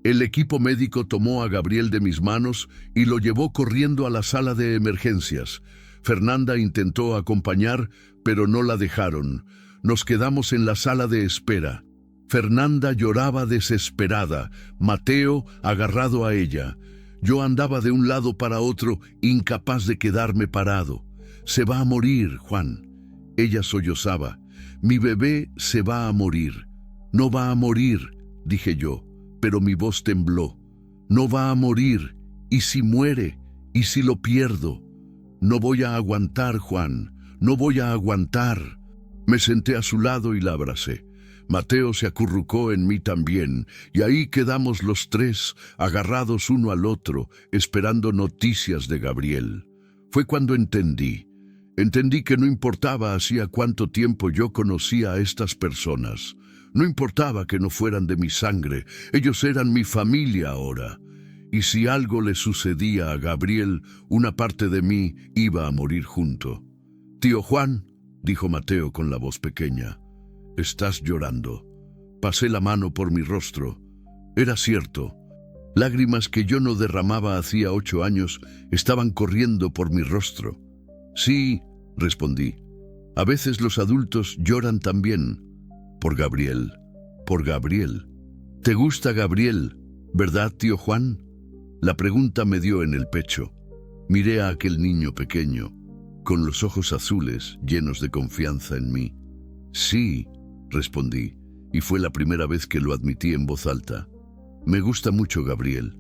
El equipo médico tomó a Gabriel de mis manos y lo llevó corriendo a la sala de emergencias. Fernanda intentó acompañar, pero no la dejaron. Nos quedamos en la sala de espera. Fernanda lloraba desesperada, Mateo agarrado a ella. Yo andaba de un lado para otro, incapaz de quedarme parado. «Se va a morir, Juan». Ella sollozaba. «Mi bebé se va a morir». «No va a morir», dije yo, pero mi voz tembló. «No va a morir. ¿Y si muere? ¿Y si lo pierdo?» «No voy a aguantar, Juan. No voy a aguantar». Me senté a su lado y la abracé. Mateo se acurrucó en mí también, y ahí quedamos los 3, agarrados uno al otro, esperando noticias de Gabriel. Fue cuando entendí que no importaba hacía cuánto tiempo yo conocía a estas personas. No importaba que no fueran de mi sangre, ellos eran mi familia ahora. Y si algo le sucedía a Gabriel, una parte de mí iba a morir junto. «Tío Juan», dijo Mateo con la voz pequeña, «estás llorando». Pasé la mano por mi rostro. Era cierto. Lágrimas que yo no derramaba hacía 8 años estaban corriendo por mi rostro. «Sí», respondí. «A veces los adultos lloran también. Por Gabriel. Por Gabriel. ¿Te gusta Gabriel, verdad, tío Juan?» La pregunta me dio en el pecho. Miré a aquel niño pequeño, con los ojos azules, llenos de confianza en mí. «Sí», respondí, y fue la primera vez que lo admití en voz alta. «Me gusta mucho Gabriel,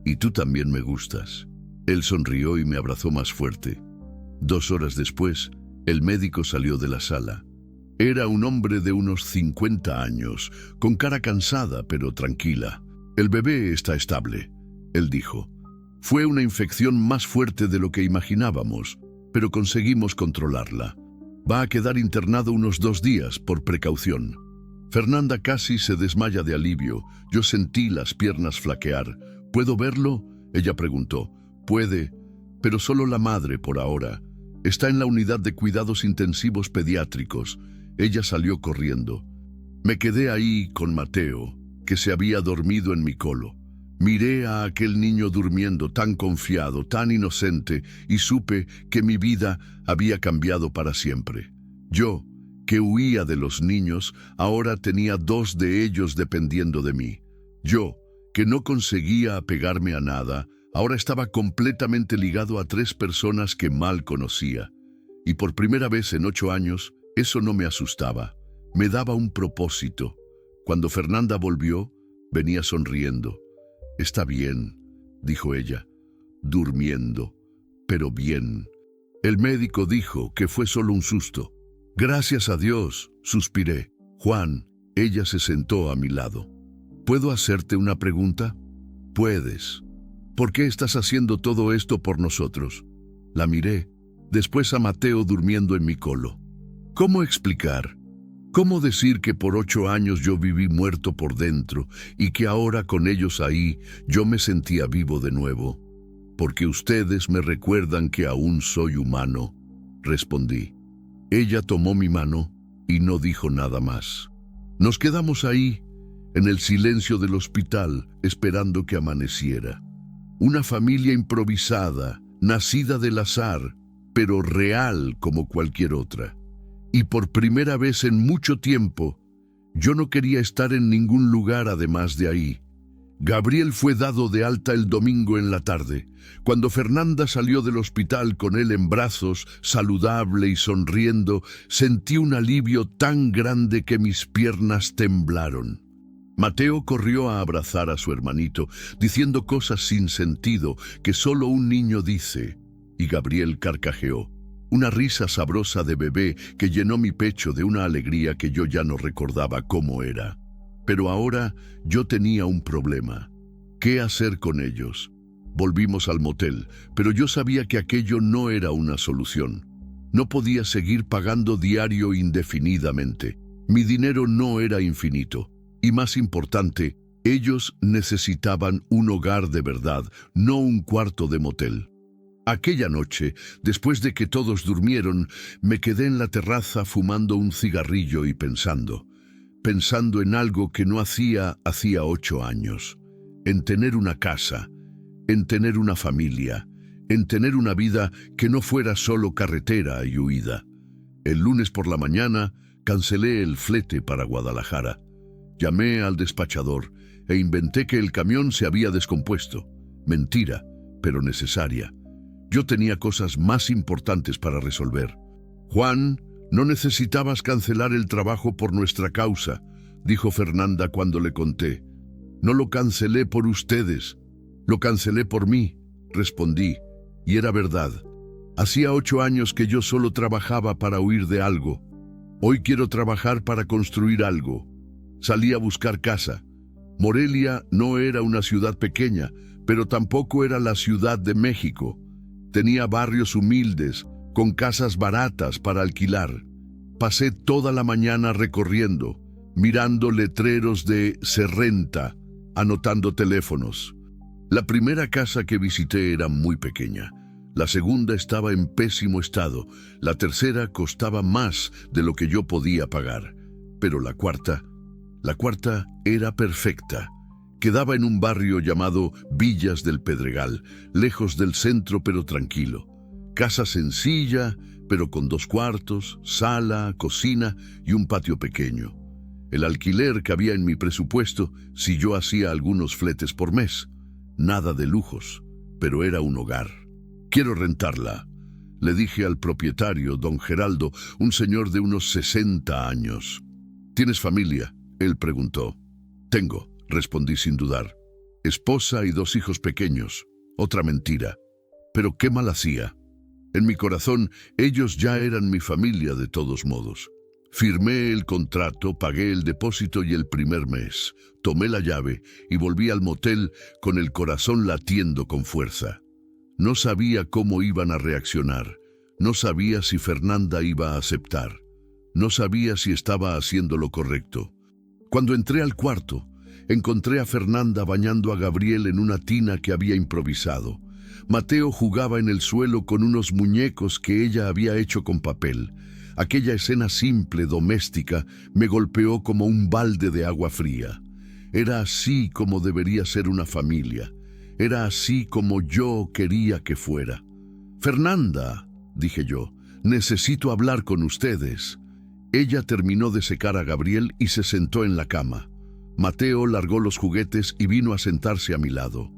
y tú también me gustas». Él sonrió y me abrazó más fuerte. 2 horas después, el médico salió de la sala. Era un hombre de unos 50 años, con cara cansada pero tranquila. «El bebé está estable», él dijo. «Fue una infección más fuerte de lo que imaginábamos, pero conseguimos controlarla. Va a quedar internado unos 2 días por precaución». Fernanda casi se desmaya de alivio. Yo sentí las piernas flaquear. «¿Puedo verlo?», ella preguntó. «Puede, pero solo la madre por ahora. Está en la unidad de cuidados intensivos pediátricos». Ella salió corriendo. Me quedé ahí con Mateo, que se había dormido en mi colo. Miré a aquel niño durmiendo tan confiado, tan inocente, y supe que mi vida había cambiado para siempre. Yo, que huía de los niños, ahora tenía 2 de ellos dependiendo de mí. Yo, que no conseguía apegarme a nada, ahora estaba completamente ligado a 3 personas que mal conocía. Y por primera vez en 8 años, eso no me asustaba. Me daba un propósito. Cuando Fernanda volvió, venía sonriendo. «Está bien», dijo ella, «durmiendo, pero bien». El médico dijo que fue solo un susto. «Gracias a Dios», suspiré. «Juan», ella se sentó a mi lado. «¿Puedo hacerte una pregunta?» «Puedes». «¿Por qué estás haciendo todo esto por nosotros?» La miré, después a Mateo durmiendo en mi colo. ¿Cómo explicar? ¿Cómo decir que por 8 años yo viví muerto por dentro y que ahora con ellos ahí yo me sentía vivo de nuevo? Porque ustedes me recuerdan que aún soy humano, respondí. Ella tomó mi mano y no dijo nada más. Nos quedamos ahí, en el silencio del hospital, esperando que amaneciera. Una familia improvisada, nacida del azar, pero real como cualquier otra. Y por primera vez en mucho tiempo, yo no quería estar en ningún lugar además de ahí. Gabriel fue dado de alta el domingo en la tarde. Cuando Fernanda salió del hospital con él en brazos, saludable y sonriendo, sentí un alivio tan grande que mis piernas temblaron. Mateo corrió a abrazar a su hermanito, diciendo cosas sin sentido que solo un niño dice, y Gabriel carcajeó. Una risa sabrosa de bebé que llenó mi pecho de una alegría que yo ya no recordaba cómo era. Pero ahora yo tenía un problema. ¿Qué hacer con ellos? Volvimos al motel, pero yo sabía que aquello no era una solución. No podía seguir pagando diario indefinidamente. Mi dinero no era infinito. Y más importante, ellos necesitaban un hogar de verdad, no un cuarto de motel. Aquella noche, después de que todos durmieron, me quedé en la terraza fumando un cigarrillo y pensando en algo que no hacía 8 años, en tener una casa, en tener una familia, en tener una vida que no fuera solo carretera y huida. El lunes por la mañana cancelé el flete para Guadalajara. Llamé al despachador e inventé que el camión se había descompuesto. Mentira, pero necesaria. Yo tenía cosas más importantes para resolver. Juan, no necesitabas cancelar el trabajo por nuestra causa, dijo Fernanda cuando le conté. No lo cancelé por ustedes, lo cancelé por mí, respondí, y era verdad. Hacía 8 años que yo solo trabajaba para huir de algo. Hoy quiero trabajar para construir algo. Salí a buscar casa. Morelia no era una ciudad pequeña, pero tampoco era la Ciudad de México. Tenía barrios humildes, con casas baratas para alquilar. Pasé toda la mañana recorriendo, mirando letreros de "se renta", anotando teléfonos. La primera casa que visité era muy pequeña. La segunda estaba en pésimo estado. La tercera costaba más de lo que yo podía pagar. Pero la cuarta era perfecta. Quedaba en un barrio llamado Villas del Pedregal, lejos del centro pero tranquilo. Casa sencilla, pero con 2 cuartos, sala, cocina y un patio pequeño. El alquiler cabía en mi presupuesto si yo hacía algunos fletes por mes. Nada de lujos, pero era un hogar. Quiero rentarla, le dije al propietario, don Geraldo, un señor de unos 60 años. ¿Tienes familia?, él preguntó. Tengo, respondí sin dudar. Esposa y 2 hijos pequeños. Otra mentira. Pero qué mal hacía. En mi corazón, ellos ya eran mi familia de todos modos. Firmé el contrato, pagué el depósito y el primer mes. Tomé la llave y volví al motel con el corazón latiendo con fuerza. No sabía cómo iban a reaccionar. No sabía si Fernanda iba a aceptar. No sabía si estaba haciendo lo correcto. Cuando entré al cuarto, encontré a Fernanda bañando a Gabriel en una tina que había improvisado. Mateo jugaba en el suelo con unos muñecos que ella había hecho con papel. Aquella escena simple, doméstica, me golpeó como un balde de agua fría. Era así como debería ser una familia. Era así como yo quería que fuera. Fernanda, dije yo, necesito hablar con ustedes. Ella terminó de secar a Gabriel y se sentó en la cama. Mateo largó los juguetes y vino a sentarse a mi lado.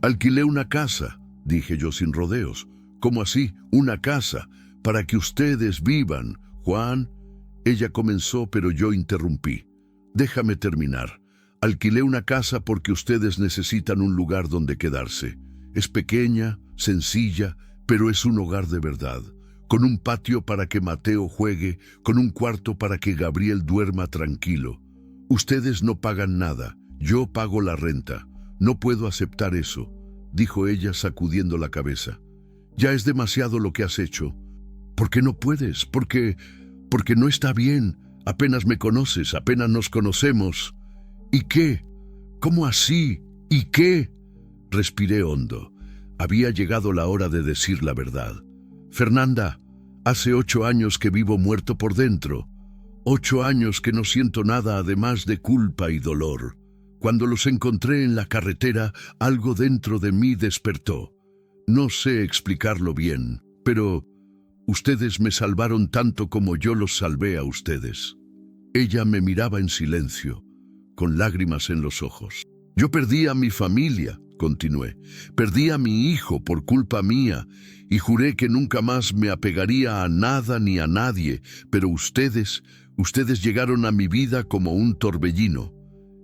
Alquilé una casa, dije yo sin rodeos. ¿Cómo así? ¿Una casa? Para que ustedes vivan, Juan. Ella comenzó, pero yo interrumpí. Déjame terminar. Alquilé una casa porque ustedes necesitan un lugar donde quedarse. Es pequeña, sencilla, pero es un hogar de verdad. Con un patio para que Mateo juegue, con un cuarto para que Gabriel duerma tranquilo. Ustedes no pagan nada, yo pago la renta. No puedo aceptar eso, dijo ella sacudiendo la cabeza. Ya es demasiado lo que has hecho. ¿Por qué no puedes? Porque no está bien. Apenas me conoces, apenas nos conocemos. ¿Y qué? ¿Cómo así? ¿Y qué? Respiré hondo. Había llegado la hora de decir la verdad. Fernanda, hace 8 años que vivo muerto por dentro. 8 años que no siento nada además de culpa y dolor. Cuando los encontré en la carretera, algo dentro de mí despertó. No sé explicarlo bien, pero ustedes me salvaron tanto como yo los salvé a ustedes. Ella me miraba en silencio, con lágrimas en los ojos. Yo perdí a mi familia, continué. Perdí a mi hijo por culpa mía y juré que nunca más me apegaría a nada ni a nadie, pero ustedes llegaron a mi vida como un torbellino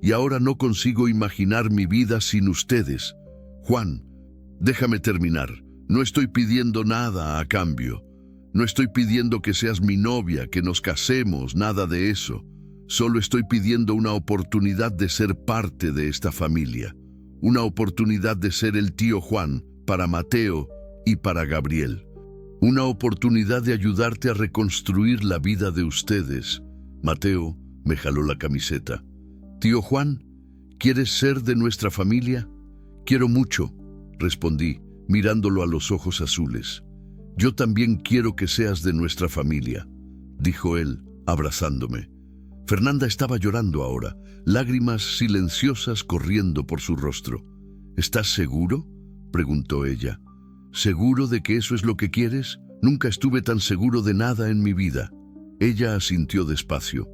y ahora no consigo imaginar mi vida sin ustedes. Juan, déjame terminar. No estoy pidiendo nada a cambio. No estoy pidiendo que seas mi novia, que nos casemos, nada de eso. Solo estoy pidiendo una oportunidad de ser parte de esta familia. Una oportunidad de ser el tío Juan para Mateo y para Gabriel. Una oportunidad de ayudarte a reconstruir la vida de ustedes. Mateo me jaló la camiseta. Tío Juan, ¿quieres ser de nuestra familia? Quiero mucho, respondí, mirándolo a los ojos azules. Yo también quiero que seas de nuestra familia, dijo él, abrazándome. Fernanda estaba llorando ahora, lágrimas silenciosas corriendo por su rostro. ¿Estás seguro?, preguntó ella. ¿Seguro de que eso es lo que quieres? Nunca estuve tan seguro de nada en mi vida. Ella asintió despacio.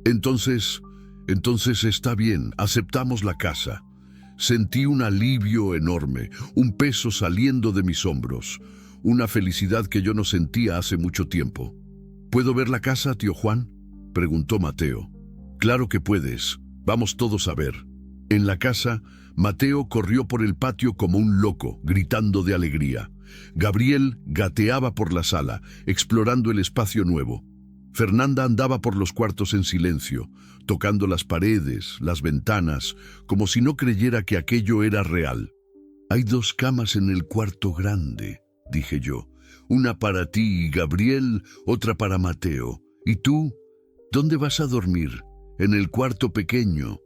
Entonces está bien, aceptamos la casa. Sentí un alivio enorme, un peso saliendo de mis hombros, una felicidad que yo no sentía hace mucho tiempo. ¿Puedo ver la casa, tío Juan?, preguntó Mateo. Claro que puedes. Vamos todos a ver. En la casa, Mateo corrió por el patio como un loco, gritando de alegría. Gabriel gateaba por la sala, explorando el espacio nuevo. Fernanda andaba por los cuartos en silencio, tocando las paredes, las ventanas, como si no creyera que aquello era real. Hay 2 camas en el cuarto grande, dije yo. Una para ti y Gabriel, otra para Mateo. ¿Y tú? ¿Dónde vas a dormir? En el cuarto pequeño.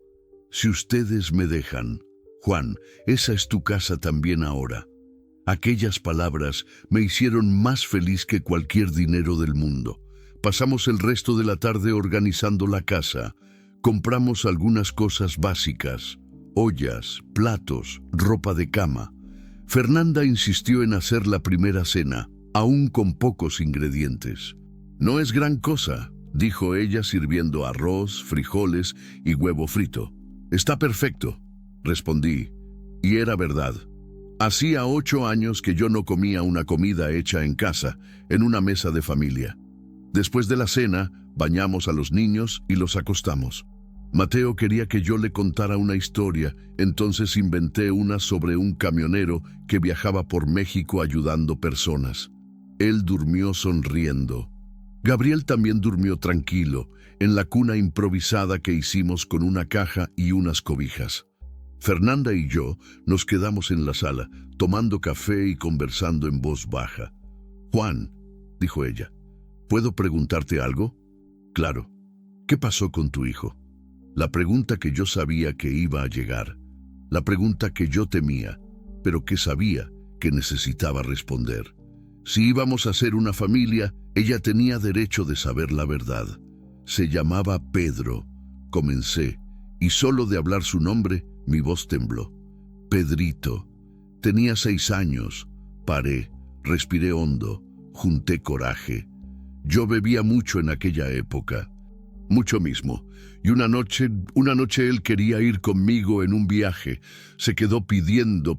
Si ustedes me dejan. Juan, esa es tu casa también ahora. Aquellas palabras me hicieron más feliz que cualquier dinero del mundo. Pasamos el resto de la tarde organizando la casa. Compramos algunas cosas básicas: ollas, platos, ropa de cama. Fernanda insistió en hacer la primera cena, aún con pocos ingredientes. No es gran cosa, dijo ella sirviendo arroz, frijoles y huevo frito. Está perfecto, respondí, y era verdad. Hacía 8 años que yo no comía una comida hecha en casa, en una mesa de familia. Después de la cena, bañamos a los niños y los acostamos. Mateo quería que yo le contara una historia, entonces inventé una sobre un camionero que viajaba por México ayudando personas. Él durmió sonriendo. Gabriel también durmió tranquilo, en la cuna improvisada que hicimos con una caja y unas cobijas. Fernanda y yo nos quedamos en la sala, tomando café y conversando en voz baja. Juan, dijo ella, ¿puedo preguntarte algo? Claro. ¿Qué pasó con tu hijo? La pregunta que yo sabía que iba a llegar. La pregunta que yo temía, pero que sabía que necesitaba responder. Si íbamos a ser una familia, ella tenía derecho de saber la verdad. Se llamaba Pedro. Comencé, y solo de hablar su nombre, mi voz tembló. Pedrito. Tenía 6 años. Paré, respiré hondo, junté coraje. Yo bebía mucho en aquella época. Mucho mismo. Y una noche él quería ir conmigo en un viaje. Se quedó pidiendo.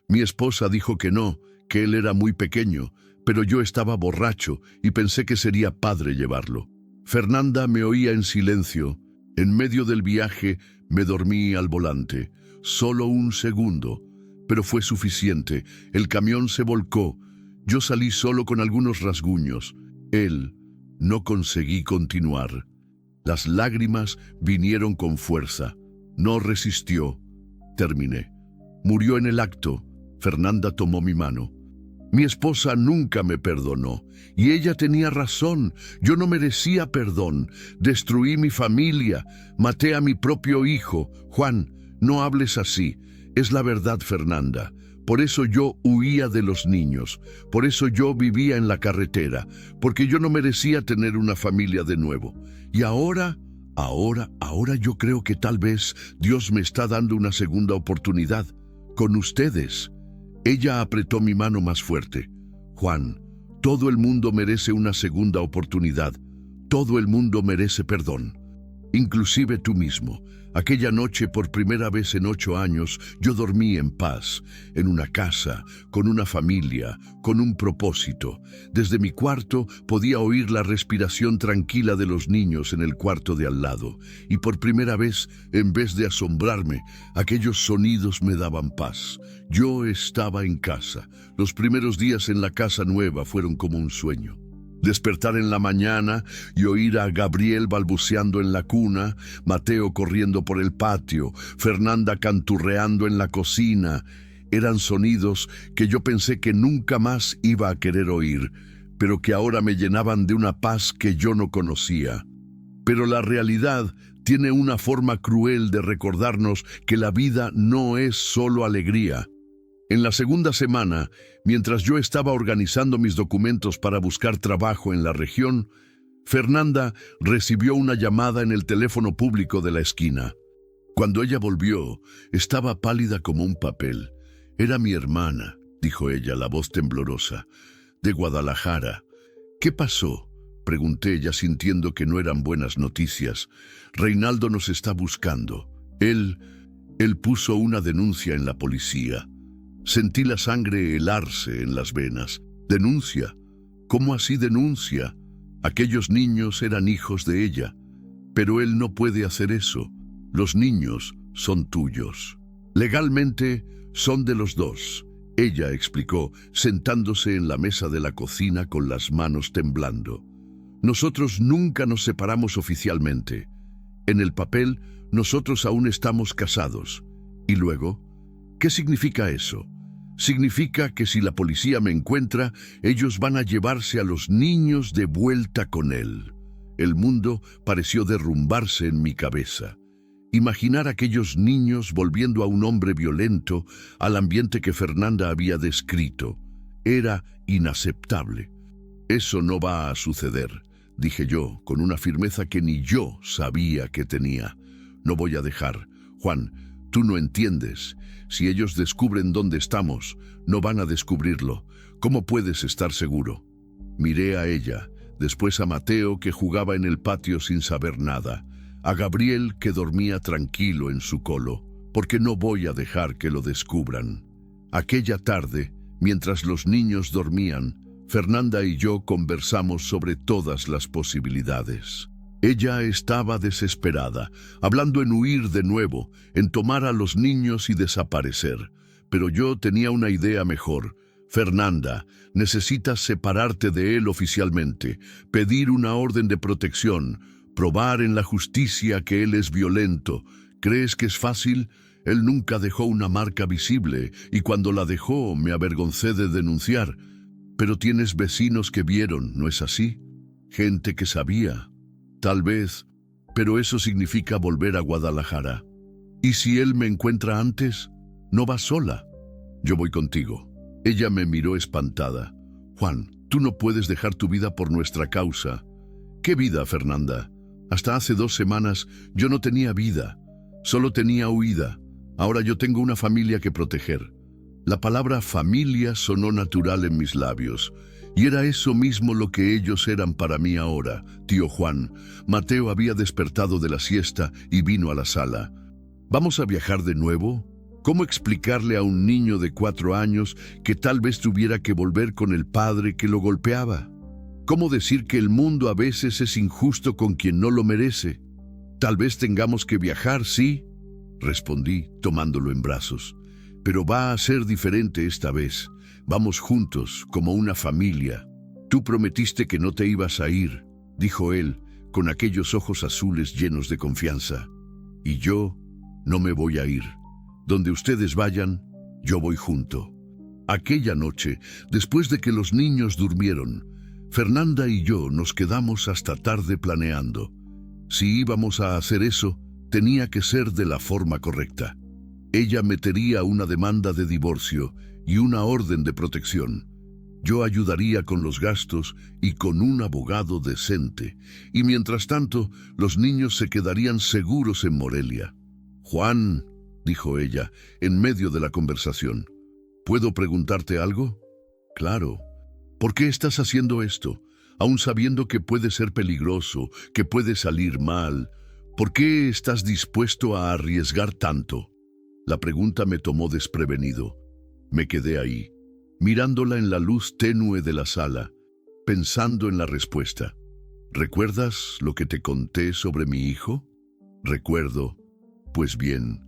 Mi esposa dijo que no, que él era muy pequeño, pero yo estaba borracho y pensé que sería padre llevarlo. Fernanda me oía en silencio. En medio del viaje me dormí al volante. Solo 1 segundo, pero fue suficiente. El camión se volcó. Yo salí solo con algunos rasguños. No conseguí continuar. Las lágrimas vinieron con fuerza. No resistió. Terminé. Murió en el acto. Fernanda tomó mi mano. Mi esposa nunca me perdonó, y ella tenía razón. Yo no merecía perdón. Destruí mi familia. Maté a mi propio hijo. Juan, no hables así. Es la verdad, Fernanda. Por eso yo huía de los niños, por eso yo vivía en la carretera, porque yo no merecía tener una familia de nuevo. Y ahora yo creo que tal vez Dios me está dando una segunda oportunidad, con ustedes. Ella apretó mi mano más fuerte. Juan, todo el mundo merece una segunda oportunidad, todo el mundo merece perdón. Inclusive tú mismo. Aquella noche, por primera vez en 8 años, yo dormí en paz, en una casa, con una familia, con un propósito. Desde mi cuarto podía oír la respiración tranquila de los niños en el cuarto de al lado. Y por primera vez, en vez de asombrarme, aquellos sonidos me daban paz. Yo estaba en casa. Los primeros días en la casa nueva fueron como un sueño. Despertar en la mañana y oír a Gabriel balbuceando en la cuna, Mateo corriendo por el patio, Fernanda canturreando en la cocina, eran sonidos que yo pensé que nunca más iba a querer oír, pero que ahora me llenaban de una paz que yo no conocía. Pero la realidad tiene una forma cruel de recordarnos que la vida no es solo alegría. En la segunda semana, mientras yo estaba organizando mis documentos para buscar trabajo en la región, Fernanda recibió una llamada en el teléfono público de la esquina. Cuando ella volvió, estaba pálida como un papel. Era mi hermana, dijo ella, la voz temblorosa, de Guadalajara. ¿Qué pasó?, pregunté, ella sintiendo que no eran buenas noticias. Reinaldo nos está buscando. Él puso una denuncia en la policía. Sentí la sangre helarse en las venas. ¿Denuncia? ¿Cómo así denuncia? Aquellos niños eran hijos de ella. Pero él no puede hacer eso. Los niños son tuyos. Legalmente son de los dos, ella explicó, sentándose en la mesa de la cocina con las manos temblando. Nosotros nunca nos separamos oficialmente. En el papel, nosotros aún estamos casados. ¿Y luego? ¿Qué significa eso? Significa que si la policía me encuentra, ellos van a llevarse a los niños de vuelta con él. El mundo pareció derrumbarse en mi cabeza. Imaginar a aquellos niños volviendo a un hombre violento, al ambiente que Fernanda había descrito, era inaceptable. Eso no va a suceder, dije yo, con una firmeza que ni yo sabía que tenía. No voy a dejar. Juan, tú no entiendes. Si ellos descubren dónde estamos, no van a descubrirlo. ¿Cómo puedes estar seguro? Miré a ella, después a Mateo, que jugaba en el patio sin saber nada, a Gabriel, que dormía tranquilo en su colo, porque no voy a dejar que lo descubran. Aquella tarde, mientras los niños dormían, Fernanda y yo conversamos sobre todas las posibilidades. Ella estaba desesperada, hablando en huir de nuevo, en tomar a los niños y desaparecer. Pero yo tenía una idea mejor. Fernanda, necesitas separarte de él oficialmente, pedir una orden de protección, probar en la justicia que él es violento. ¿Crees que es fácil? Él nunca dejó una marca visible, y cuando la dejó me avergoncé de denunciar. Pero tienes vecinos que vieron, ¿no es así? Gente que sabía. Tal vez, pero eso significa volver a Guadalajara. ¿Y si él me encuentra antes? No vas sola. Yo voy contigo. Ella me miró espantada. Juan, tú no puedes dejar tu vida por nuestra causa. ¿Qué vida, Fernanda? Hasta hace 2 semanas yo no tenía vida, solo tenía huida. Ahora yo tengo una familia que proteger. La palabra familia sonó natural en mis labios. Y era eso mismo lo que ellos eran para mí ahora, tío Juan. Mateo había despertado de la siesta y vino a la sala. ¿Vamos a viajar de nuevo? ¿Cómo explicarle a un niño de 4 años que tal vez tuviera que volver con el padre que lo golpeaba? ¿Cómo decir que el mundo a veces es injusto con quien no lo merece? Tal vez tengamos que viajar, sí, respondí, tomándolo en brazos. Pero va a ser diferente esta vez. Vamos juntos, como una familia. Tú prometiste que no te ibas a ir, dijo él, con aquellos ojos azules llenos de confianza. Y yo no me voy a ir. Donde ustedes vayan, yo voy junto. Aquella noche, después de que los niños durmieron, Fernanda y yo nos quedamos hasta tarde planeando. Si íbamos a hacer eso, tenía que ser de la forma correcta. Ella metería una demanda de divorcio y una orden de protección. Yo ayudaría con los gastos y con un abogado decente. Y mientras tanto, los niños se quedarían seguros en Morelia. Juan, dijo ella, en medio de la conversación, ¿puedo preguntarte algo? Claro. ¿Por qué estás haciendo esto? Aún sabiendo que puede ser peligroso, que puede salir mal. ¿Por qué estás dispuesto a arriesgar tanto? La pregunta me tomó desprevenido. Me quedé ahí, mirándola en la luz tenue de la sala, pensando en la respuesta. ¿Recuerdas lo que te conté sobre mi hijo? Recuerdo. Pues bien,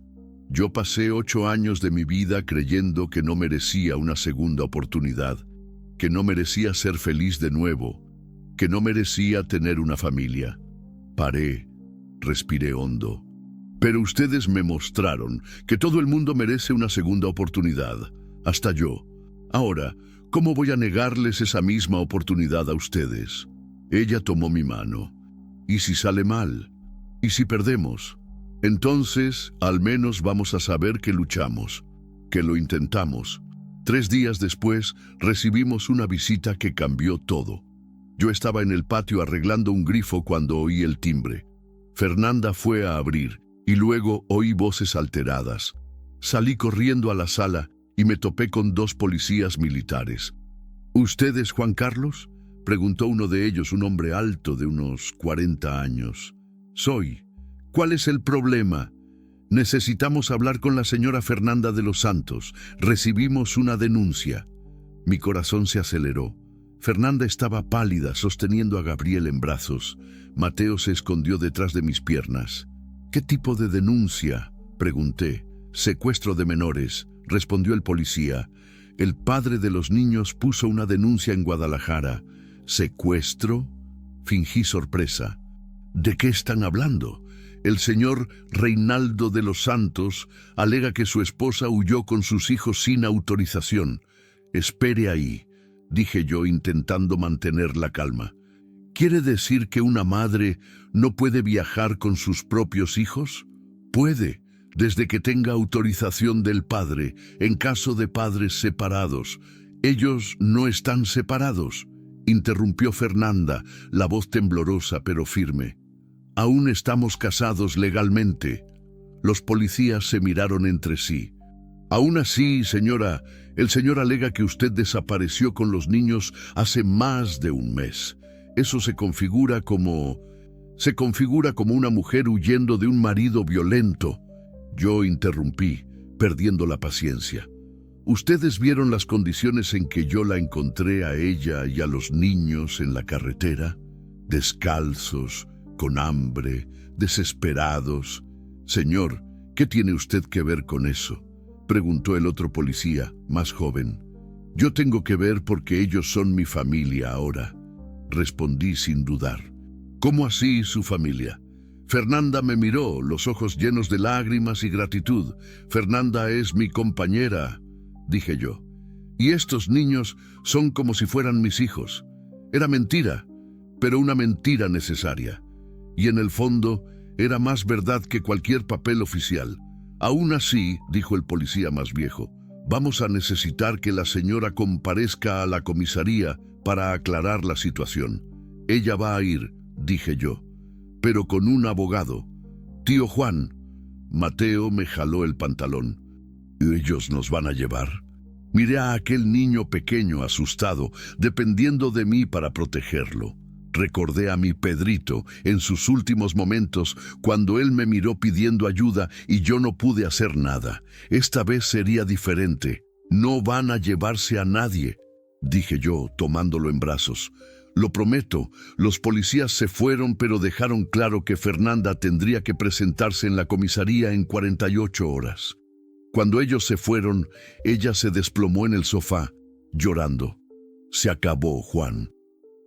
yo pasé 8 años de mi vida creyendo que no merecía una segunda oportunidad, que no merecía ser feliz de nuevo, que no merecía tener una familia. Paré, respiré hondo. Pero ustedes me mostraron que todo el mundo merece una segunda oportunidad, hasta yo. Ahora, ¿cómo voy a negarles esa misma oportunidad a ustedes? Ella tomó mi mano. ¿Y si sale mal? ¿Y si perdemos? Entonces, al menos vamos a saber que luchamos, que lo intentamos. 3 días después, recibimos una visita que cambió todo. Yo estaba en el patio arreglando un grifo cuando oí el timbre. Fernanda fue a abrir, y luego oí voces alteradas. Salí corriendo a la sala y me topé con 2 policías militares. ¿Usted es Juan Carlos?, preguntó uno de ellos, un hombre alto de unos 40 años. Soy. ¿Cuál es el problema? Necesitamos hablar con la señora Fernanda de los Santos. Recibimos una denuncia. Mi corazón se aceleró. Fernanda estaba pálida, sosteniendo a Gabriel en brazos. Mateo se escondió detrás de mis piernas. ¿Qué tipo de denuncia?, pregunté. Secuestro de menores, respondió el policía. El padre de los niños puso una denuncia en Guadalajara. ¿Secuestro? Fingí sorpresa. ¿De qué están hablando? El señor Reinaldo de los Santos alega que su esposa huyó con sus hijos sin autorización. Espere ahí, dije yo, intentando mantener la calma. ¿Quiere decir que una madre no puede viajar con sus propios hijos? Puede, desde que tenga autorización del padre, en caso de padres separados. Ellos no están separados, interrumpió Fernanda, la voz temblorosa pero firme. Aún estamos casados legalmente. Los policías se miraron entre sí. Aún así, señora, el señor alega que usted desapareció con los niños hace más de un mes. Eso se configura como una mujer huyendo de un marido violento. Yo interrumpí, perdiendo la paciencia. ¿Ustedes vieron las condiciones en que yo la encontré a ella y a los niños en la carretera? Descalzos, con hambre, desesperados. Señor, ¿qué tiene usted que ver con eso?, preguntó el otro policía, más joven. Yo tengo que ver porque ellos son mi familia ahora, respondí sin dudar. ¿Cómo así su familia? Fernanda me miró, los ojos llenos de lágrimas y gratitud. Fernanda es mi compañera, dije yo. Y estos niños son como si fueran mis hijos. Era mentira, pero una mentira necesaria. Y en el fondo, era más verdad que cualquier papel oficial. Aún así, dijo el policía más viejo, vamos a necesitar que la señora comparezca a la comisaría para aclarar la situación. Ella va a ir, dije yo, pero con un abogado. Tío Juan. Mateo me jaló el pantalón. ¿Ellos nos van a llevar? Miré a aquel niño pequeño, asustado, dependiendo de mí para protegerlo. Recordé a mi Pedrito en sus últimos momentos, cuando él me miró pidiendo ayuda y yo no pude hacer nada. Esta vez sería diferente. No van a llevarse a nadie, dije yo, tomándolo en brazos. Lo prometo. Los policías se fueron, pero dejaron claro que Fernanda tendría que presentarse en la comisaría en 48 horas. Cuando ellos se fueron, ella se desplomó en el sofá, llorando. Se acabó, Juan.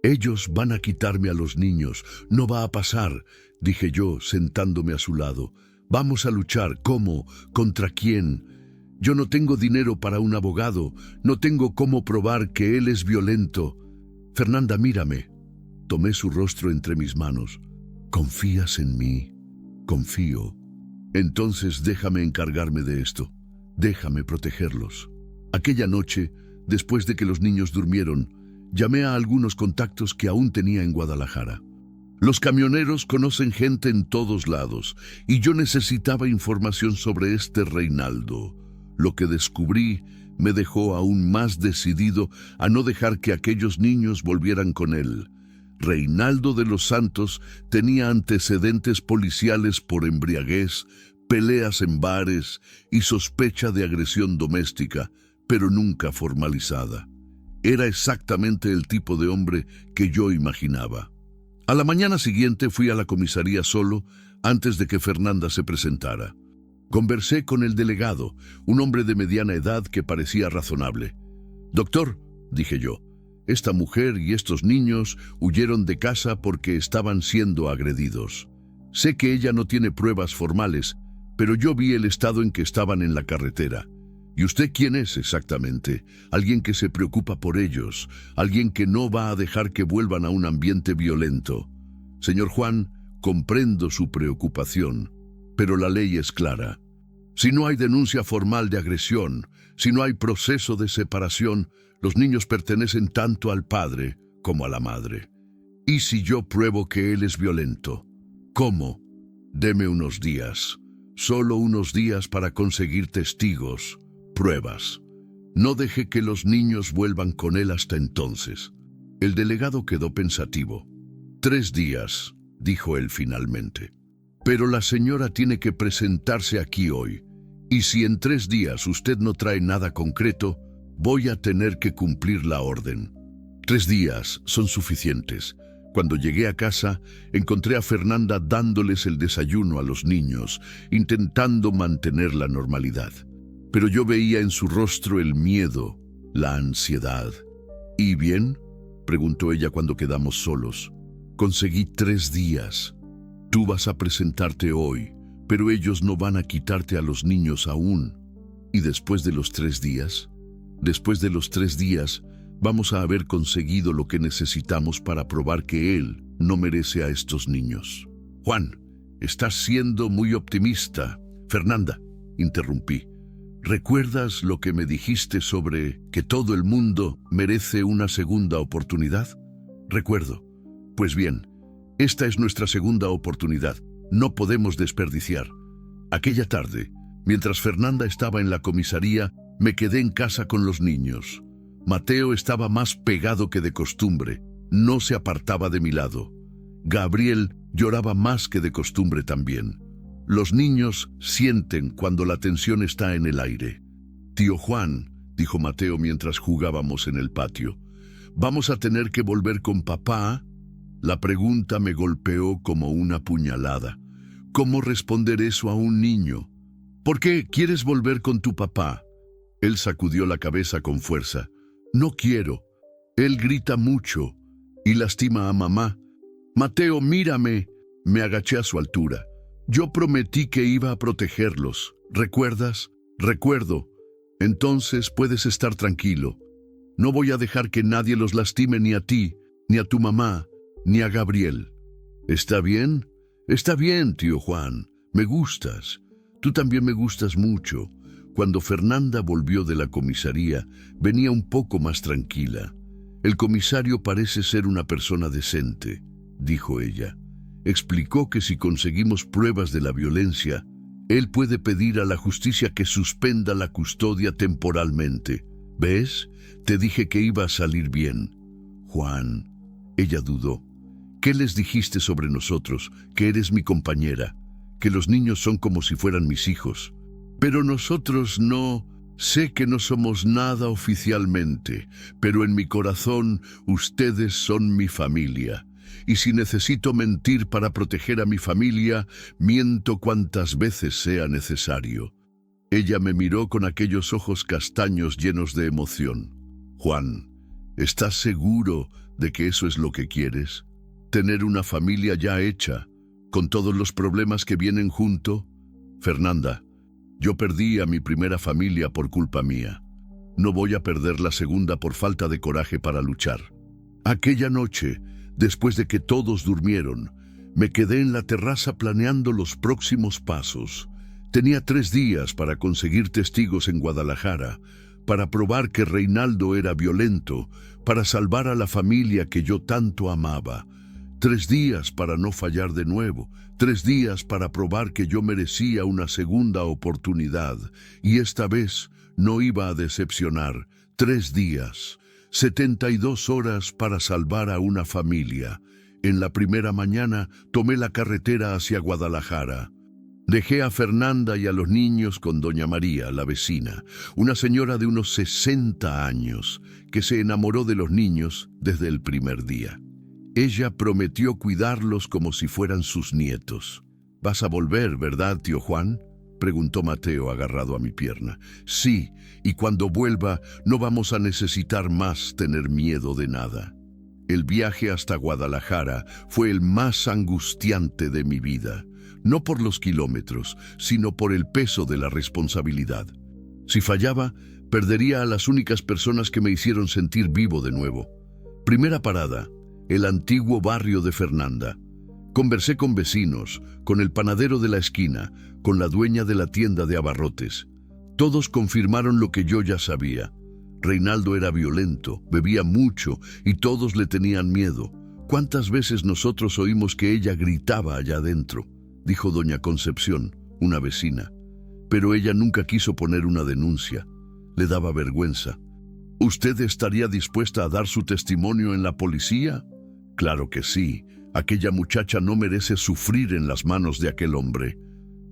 Ellos van a quitarme a los niños. No va a pasar, dije yo, sentándome a su lado. Vamos a luchar. ¿Cómo? ¿Contra quién? Yo no tengo dinero para un abogado. No tengo cómo probar que él es violento. Fernanda, mírame. Tomé su rostro entre mis manos. ¿Confías en mí? Confío. Entonces déjame encargarme de esto. Déjame protegerlos. Aquella noche, después de que los niños durmieron, llamé a algunos contactos que aún tenía en Guadalajara. Los camioneros conocen gente en todos lados y yo necesitaba información sobre este Reinaldo. Lo que descubrí me dejó aún más decidido a no dejar que aquellos niños volvieran con él. Reinaldo de los Santos tenía antecedentes policiales por embriaguez, peleas en bares y sospecha de agresión doméstica, pero nunca formalizada. Era exactamente el tipo de hombre que yo imaginaba. A la mañana siguiente fui a la comisaría solo antes de que Fernanda se presentara. Conversé con el delegado, un hombre de mediana edad que parecía razonable. «Doctor», dije yo, «esta mujer y estos niños huyeron de casa porque estaban siendo agredidos. Sé que ella no tiene pruebas formales, pero yo vi el estado en que estaban en la carretera. ¿Y usted quién es exactamente? Alguien que se preocupa por ellos, alguien que no va a dejar que vuelvan a un ambiente violento. Señor Juan, comprendo su preocupación, pero la ley es clara. Si no hay denuncia formal de agresión, si no hay proceso de separación, los niños pertenecen tanto al padre como a la madre. ¿Y si yo pruebo que él es violento? ¿Cómo? Deme unos días, solo unos días para conseguir testigos, pruebas. No deje que los niños vuelvan con él hasta entonces». El delegado quedó pensativo. 3 días, dijo él finalmente. Pero la señora tiene que presentarse aquí hoy, y si en 3 días usted no trae nada concreto, voy a tener que cumplir la orden. 3 días son suficientes. Cuando llegué a casa, encontré a Fernanda dándoles el desayuno a los niños, intentando mantener la normalidad. Pero yo veía en su rostro el miedo, la ansiedad. «¿Y bien?», preguntó ella cuando quedamos solos. «Conseguí 3 días. Tú vas a presentarte hoy, pero ellos no van a quitarte a los niños aún. ¿Y después de los 3 días? Después de los 3 días, vamos a haber conseguido lo que necesitamos para probar que él no merece a estos niños». «Juan, estás siendo muy optimista». «Fernanda», interrumpí, ¿recuerdas lo que me dijiste sobre que todo el mundo merece una segunda oportunidad? Recuerdo. Pues bien, esta es nuestra segunda oportunidad. No podemos desperdiciar. Aquella tarde, mientras Fernanda estaba en la comisaría, me quedé en casa con los niños. Mateo estaba más pegado que de costumbre. No se apartaba de mi lado. Gabriel lloraba más que de costumbre también. Los niños sienten cuando la tensión está en el aire. «Tío Juan», dijo Mateo mientras jugábamos en el patio, «¿vamos a tener que volver con papá?». La pregunta me golpeó como una puñalada. ¿Cómo responder eso a un niño? «¿Por qué quieres volver con tu papá?». Él sacudió la cabeza con fuerza. «No quiero. Él grita mucho y lastima a mamá». «Mateo, mírame». Me agaché a su altura. «Yo prometí que iba a protegerlos. ¿Recuerdas?». «Recuerdo». «Entonces puedes estar tranquilo. No voy a dejar que nadie los lastime, ni a ti, ni a tu mamá, ni a Gabriel». «¿Está bien?». «Está bien, tío Juan. Me gustas. Tú también me gustas mucho». Cuando Fernanda volvió de la comisaría, venía un poco más tranquila. «El comisario parece ser una persona decente», dijo ella. Explicó que si conseguimos pruebas de la violencia, él puede pedir a la justicia que suspenda la custodia temporalmente. ¿Ves? Te dije que iba a salir bien». «Juan», ella dudó, «¿qué les dijiste sobre nosotros? Que eres mi compañera, que los niños son como si fueran mis hijos». «Pero nosotros no. Sé que no somos nada oficialmente, pero en mi corazón ustedes son mi familia. Y si necesito mentir para proteger a mi familia, miento cuantas veces sea necesario». Ella me miró con aquellos ojos castaños llenos de emoción. «Juan, ¿estás seguro de que eso es lo que quieres? ¿Tener una familia ya hecha, con todos los problemas que vienen junto? Fernanda, yo perdí a mi primera familia por culpa mía. No voy a perder la segunda por falta de coraje para luchar». Aquella noche, después de que todos durmieron, me quedé en la terraza planeando los próximos pasos. Tenía 3 días para conseguir testigos en Guadalajara, para probar que Reinaldo era violento, para salvar a la familia que yo tanto amaba. 3 días para no fallar de nuevo, 3 días para probar que yo merecía una segunda oportunidad, y esta vez no iba a decepcionar. 3 días, 72 horas para salvar a una familia. En la primera mañana tomé la carretera hacia Guadalajara. Dejé a Fernanda y a los niños con doña María, la vecina, una señora de unos 60 años, que se enamoró de los niños desde el primer día. Ella prometió cuidarlos como si fueran sus nietos. «¿Vas a volver, verdad, tío Juan?», preguntó Mateo agarrado a mi pierna. «Sí, y cuando vuelva no vamos a necesitar más tener miedo de nada». El viaje hasta Guadalajara fue el más angustiante de mi vida. No por los kilómetros, sino por el peso de la responsabilidad. Si fallaba, perdería a las únicas personas que me hicieron sentir vivo de nuevo. Primera parada, el antiguo barrio de Fernanda. Conversé con vecinos, con el panadero de la esquina, con la dueña de la tienda de abarrotes. Todos confirmaron lo que yo ya sabía. Reinaldo era violento, bebía mucho y todos le tenían miedo. ¿Cuántas veces nosotros oímos que ella gritaba allá adentro?, dijo doña Concepción, una vecina. Pero ella nunca quiso poner una denuncia. Le daba vergüenza. ¿Usted estaría dispuesta a dar su testimonio en la policía? Claro que sí. Aquella muchacha no merece sufrir en las manos de aquel hombre.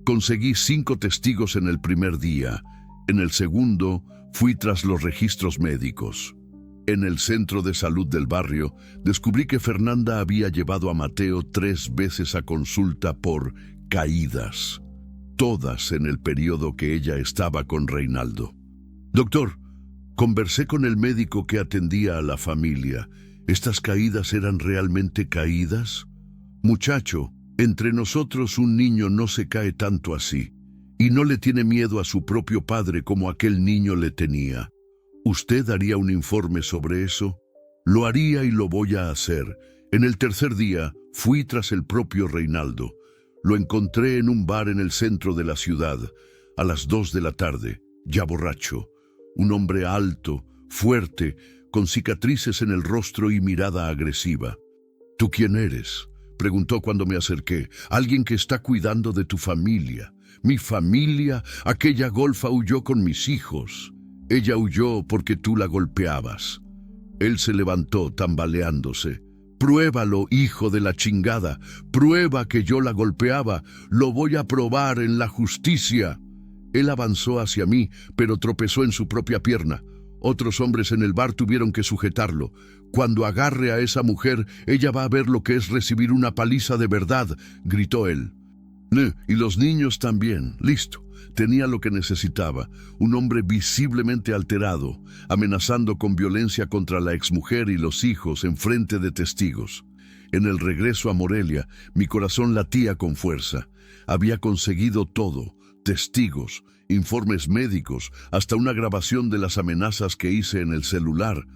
Conseguí 5 testigos en el primer día. En el segundo, fui tras los registros médicos. En el centro de salud del barrio, descubrí que Fernanda había llevado a Mateo 3 veces a consulta por caídas, todas en el periodo que ella estaba con Reinaldo. «Doctor, conversé con el médico que atendía a la familia. ¿Estas caídas eran realmente caídas? Muchacho, entre nosotros un niño no se cae tanto así, y no le tiene miedo a su propio padre como aquel niño le tenía. ¿Usted haría un informe sobre eso?». «Lo haría y lo voy a hacer». En el tercer día fui tras el propio Reinaldo. Lo encontré en un bar en el centro de la ciudad, a las 2 de la tarde, ya borracho. Un hombre alto, fuerte, con cicatrices en el rostro y mirada agresiva. «¿Tú quién eres?», preguntó cuando me acerqué. «Alguien que está cuidando de tu familia». «¿Mi familia? Aquella golfa huyó con mis hijos». «Ella huyó porque tú la golpeabas». Él se levantó tambaleándose. «Pruébalo, hijo de la chingada. Prueba que yo la golpeaba. Lo voy a probar en la justicia». Él avanzó hacia mí, pero tropezó en su propia pierna. Otros hombres en el bar tuvieron que sujetarlo. «Cuando agarre a esa mujer, ella va a ver lo que es recibir una paliza de verdad», gritó él. «Y los niños también. Listo». Tenía lo que necesitaba, un hombre visiblemente alterado, amenazando con violencia contra la exmujer y los hijos en frente de testigos. En el regreso a Morelia, mi corazón latía con fuerza. Había conseguido todo: testigos, informes médicos, hasta una grabación de las amenazas que hice en el celular.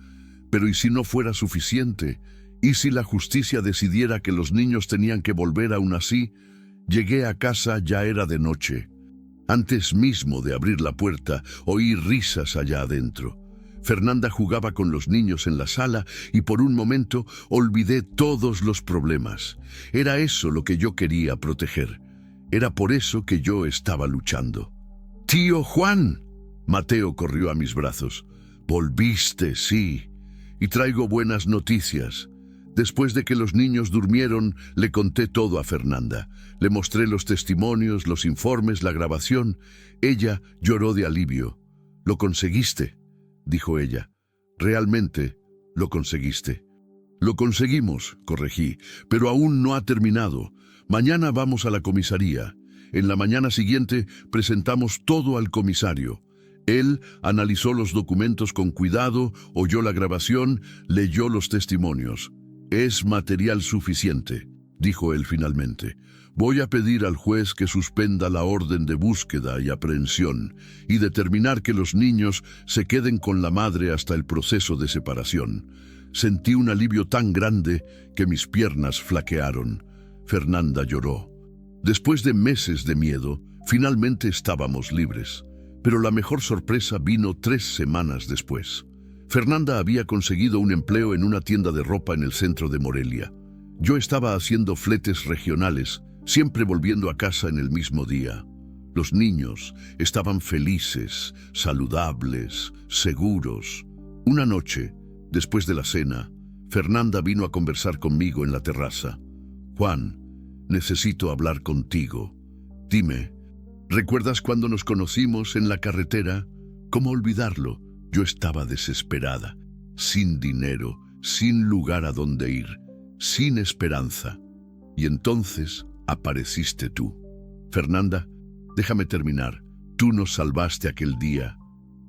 Pero ¿y si no fuera suficiente? ¿Y si la justicia decidiera que los niños tenían que volver aún así? Llegué a casa, ya era de noche. Antes mismo de abrir la puerta, oí risas allá adentro. Fernanda jugaba con los niños en la sala y por un momento olvidé todos los problemas. Era eso lo que yo quería proteger. Era por eso que yo estaba luchando. «¡Tío Juan!», Mateo corrió a mis brazos. «Volviste, sí. Y traigo buenas noticias». Después de que los niños durmieron, le conté todo a Fernanda. Le mostré los testimonios, los informes, la grabación. Ella lloró de alivio. «Lo conseguiste», dijo ella. «Realmente lo conseguiste». «Lo conseguimos», corregí, «pero aún no ha terminado. Mañana vamos a la comisaría. En la mañana siguiente presentamos todo al comisario. Él analizó los documentos con cuidado, oyó la grabación, leyó los testimonios. «Es material suficiente», dijo él finalmente. «Voy a pedir al juez que suspenda la orden de búsqueda y aprehensión y determinar que los niños se queden con la madre hasta el proceso de separación». Sentí un alivio tan grande que mis piernas flaquearon. Fernanda lloró. Después de meses de miedo, Finalmente estábamos libres, pero la mejor sorpresa vino 3 semanas después. Fernanda había conseguido un empleo en una tienda de ropa en el centro de Morelia. Yo estaba haciendo fletes regionales, siempre volviendo a casa en el mismo día. Los niños estaban felices, saludables, seguros. Una noche, después de la cena, Fernanda vino a conversar conmigo en la terraza. «Juan, necesito hablar contigo. Dime, ¿recuerdas cuando nos conocimos en la carretera? ¿Cómo olvidarlo? Yo estaba desesperada, sin dinero, sin lugar a donde ir, sin esperanza. Y entonces apareciste tú. Fernanda, déjame terminar. Tú nos salvaste aquel día,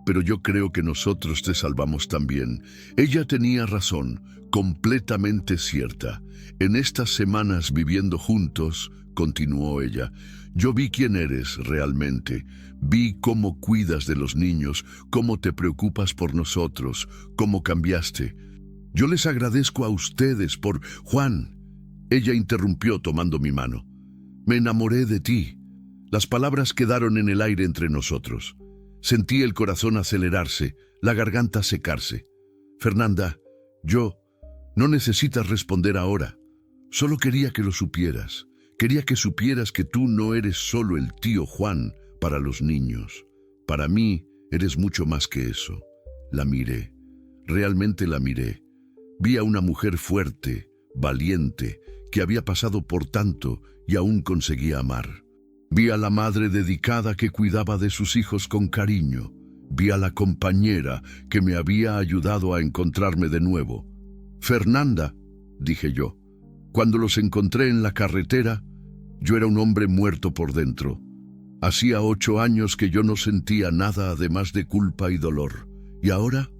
pero yo creo que nosotros te salvamos también». Ella tenía razón, completamente cierta. En estas semanas viviendo juntos, continuó ella, yo vi quién eres realmente. Vi cómo cuidas de los niños, cómo te preocupas por nosotros, cómo cambiaste. Yo les agradezco a ustedes por... Juan, ella interrumpió tomando mi mano. Me enamoré de ti. Las palabras quedaron en el aire entre nosotros. Sentí el corazón acelerarse, la garganta secarse. Fernanda, no necesitas responder ahora. Solo quería que lo supieras. Quería que supieras que tú no eres solo el tío Juan para los niños. Para mí, eres mucho más que eso. La miré. Realmente la miré. Vi a una mujer fuerte, valiente, que había pasado por tanto y aún conseguía amar. Vi a la madre dedicada que cuidaba de sus hijos con cariño. Vi a la compañera que me había ayudado a encontrarme de nuevo. Fernanda, dije yo, cuando los encontré en la carretera, yo era un hombre muerto por dentro. Hacía 8 años que yo no sentía nada además de culpa y dolor. Y ahora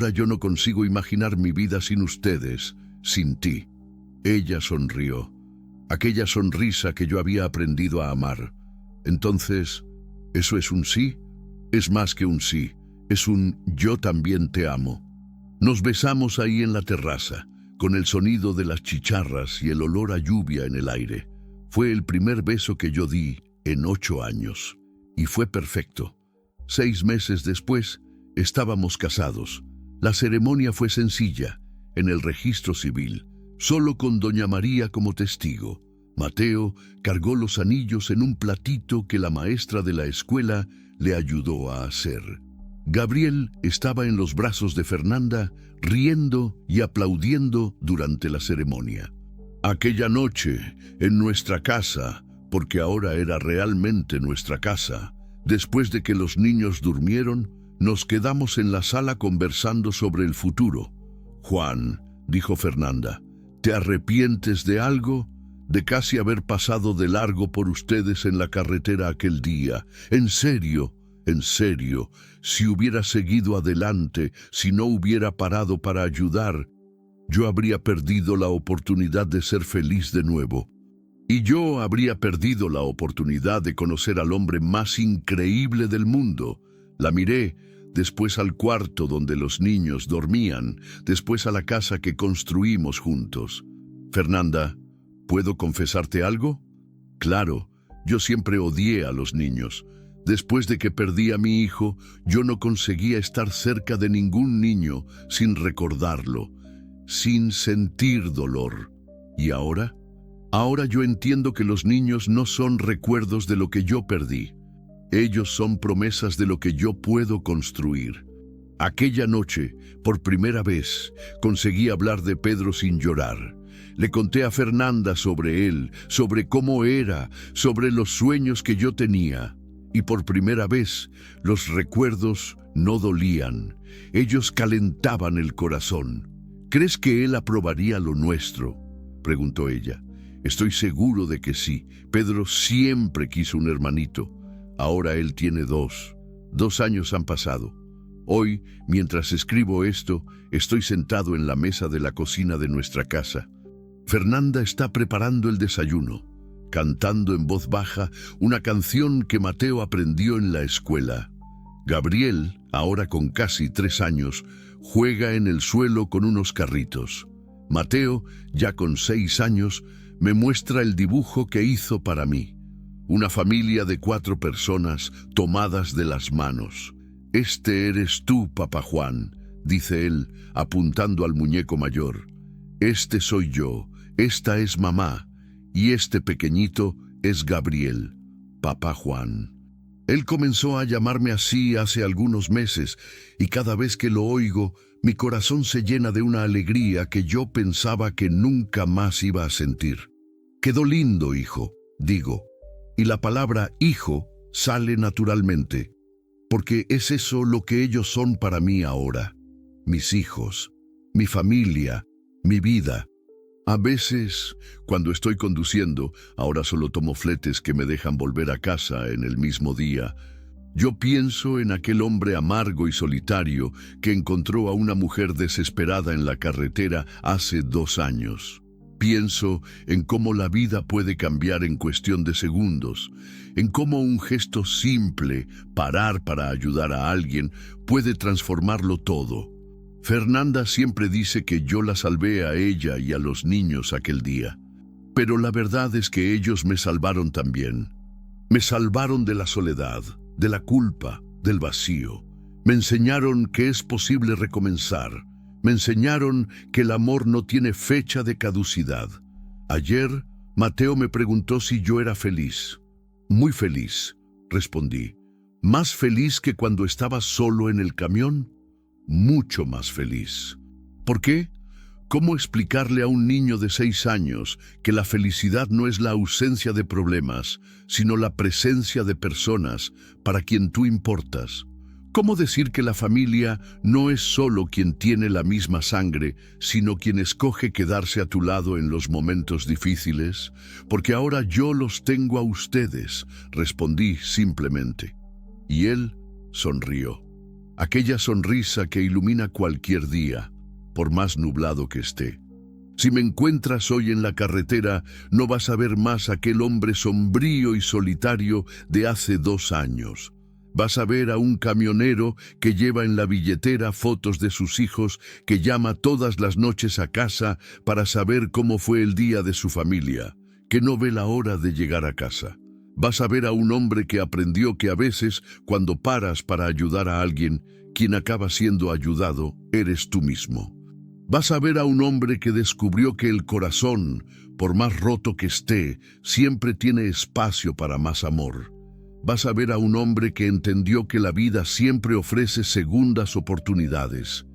yo no consigo imaginar mi vida sin ustedes, sin ti. Ella sonrió. Aquella sonrisa que yo había aprendido a amar. Entonces, ¿eso es un sí? Es más que un sí, es un yo también te amo. Nos besamos ahí en la terraza, con el sonido de las chicharras y el olor a lluvia en el aire. Fue el primer beso que yo di en 8 años. Y fue perfecto. 6 meses después, estábamos casados. La ceremonia fue sencilla, en el registro civil, solo con doña María como testigo. Mateo cargó los anillos en un platito que la maestra de la escuela le ayudó a hacer. Gabriel estaba en los brazos de Fernanda, riendo y aplaudiendo durante la ceremonia. Aquella noche, en nuestra casa, porque ahora era realmente nuestra casa, después de que los niños durmieron, nos quedamos en la sala conversando sobre el futuro. «Juan», dijo Fernanda, «¿te arrepientes de algo? De casi haber pasado de largo por ustedes en la carretera aquel día. En serio, si hubiera seguido adelante, si no hubiera parado para ayudar, yo habría perdido la oportunidad de ser feliz de nuevo. Y yo habría perdido la oportunidad de conocer al hombre más increíble del mundo». La miré, después al cuarto donde los niños dormían, después a la casa que construimos juntos. «Fernanda, ¿puedo confesarte algo? Claro, yo siempre odié a los niños. Después de que perdí a mi hijo, yo no conseguía estar cerca de ningún niño sin recordarlo, sin sentir dolor. ¿Y ahora? Ahora yo entiendo que los niños no son recuerdos de lo que yo perdí. Ellos son promesas de lo que yo puedo construir. Aquella noche, por primera vez, conseguí hablar de Pedro sin llorar. Le conté a Fernanda sobre él, sobre cómo era, sobre los sueños que yo tenía. Y por primera vez, los recuerdos no dolían. Ellos calentaban el corazón. «¿Crees que él aprobaría lo nuestro?», preguntó ella. «Estoy seguro de que sí. Pedro siempre quiso un hermanito. Ahora él tiene 2. 2 años han pasado. Hoy, mientras escribo esto, estoy sentado en la mesa de la cocina de nuestra casa. Fernanda está preparando el desayuno, cantando en voz baja una canción que Mateo aprendió en la escuela. Gabriel, ahora con casi 3 años, juega en el suelo con unos carritos. Mateo, ya con 6 años, me muestra el dibujo que hizo para mí. una familia de 4 personas tomadas de las manos. «Este eres tú, Papá Juan», dice él, apuntando al muñeco mayor. «Este soy yo, esta es mamá, y este pequeñito es Gabriel, Papá Juan». Él comenzó a llamarme así hace algunos meses, y cada vez que lo oigo, mi corazón se llena de una alegría que yo pensaba que nunca más iba a sentir. «Quedó lindo, hijo», digo, y la palabra hijo sale naturalmente, porque es eso lo que ellos son para mí ahora. Mis hijos, mi familia, mi vida. A veces, cuando estoy conduciendo, ahora solo tomo fletes que me dejan volver a casa en el mismo día, yo pienso en aquel hombre amargo y solitario que encontró a una mujer desesperada en la carretera hace 2 años. Pienso en cómo la vida puede cambiar en cuestión de segundos, en cómo un gesto simple, parar para ayudar a alguien, puede transformarlo todo. Fernanda siempre dice que yo la salvé a ella y a los niños aquel día. Pero la verdad es que ellos me salvaron también. Me salvaron de la soledad, de la culpa, del vacío. Me enseñaron que es posible recomenzar. Me enseñaron que el amor no tiene fecha de caducidad. Ayer, Mateo me preguntó si yo era feliz. «Muy feliz», respondí. «Más feliz que cuando estaba solo en el camión. Mucho más feliz». ¿Por qué? ¿Cómo explicarle a un niño de 6 años que la felicidad no es la ausencia de problemas, sino la presencia de personas para quien tú importas? ¿Cómo decir que la familia no es solo quien tiene la misma sangre, sino quien escoge quedarse a tu lado en los momentos difíciles? Porque ahora yo los tengo a ustedes, respondí simplemente. Y él sonrió. Aquella sonrisa que ilumina cualquier día, por más nublado que esté. Si me encuentras hoy en la carretera, no vas a ver más aquel hombre sombrío y solitario de hace 2 años. Vas a ver a un camionero que lleva en la billetera fotos de sus hijos, que llama todas las noches a casa para saber cómo fue el día de su familia, que no ve la hora de llegar a casa. Vas a ver a un hombre que aprendió que a veces, cuando paras para ayudar a alguien, quien acaba siendo ayudado eres tú mismo. Vas a ver a un hombre que descubrió que el corazón, por más roto que esté, siempre tiene espacio para más amor. Vas a ver a un hombre que entendió que la vida siempre ofrece segundas oportunidades.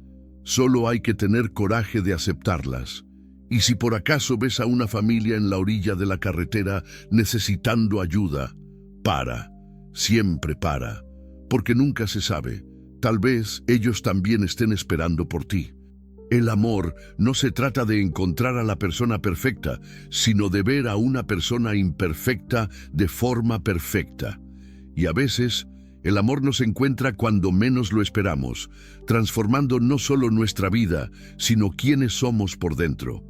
Solo hay que tener coraje de aceptarlas. Y si por acaso ves a una familia en la orilla de la carretera necesitando ayuda, para, siempre para, porque nunca se sabe. Tal vez ellos también estén esperando por ti. El amor no se trata de encontrar a la persona perfecta, sino de ver a una persona imperfecta de forma perfecta. Y a veces, el amor nos encuentra cuando menos lo esperamos, transformando no solo nuestra vida, sino quienes somos por dentro.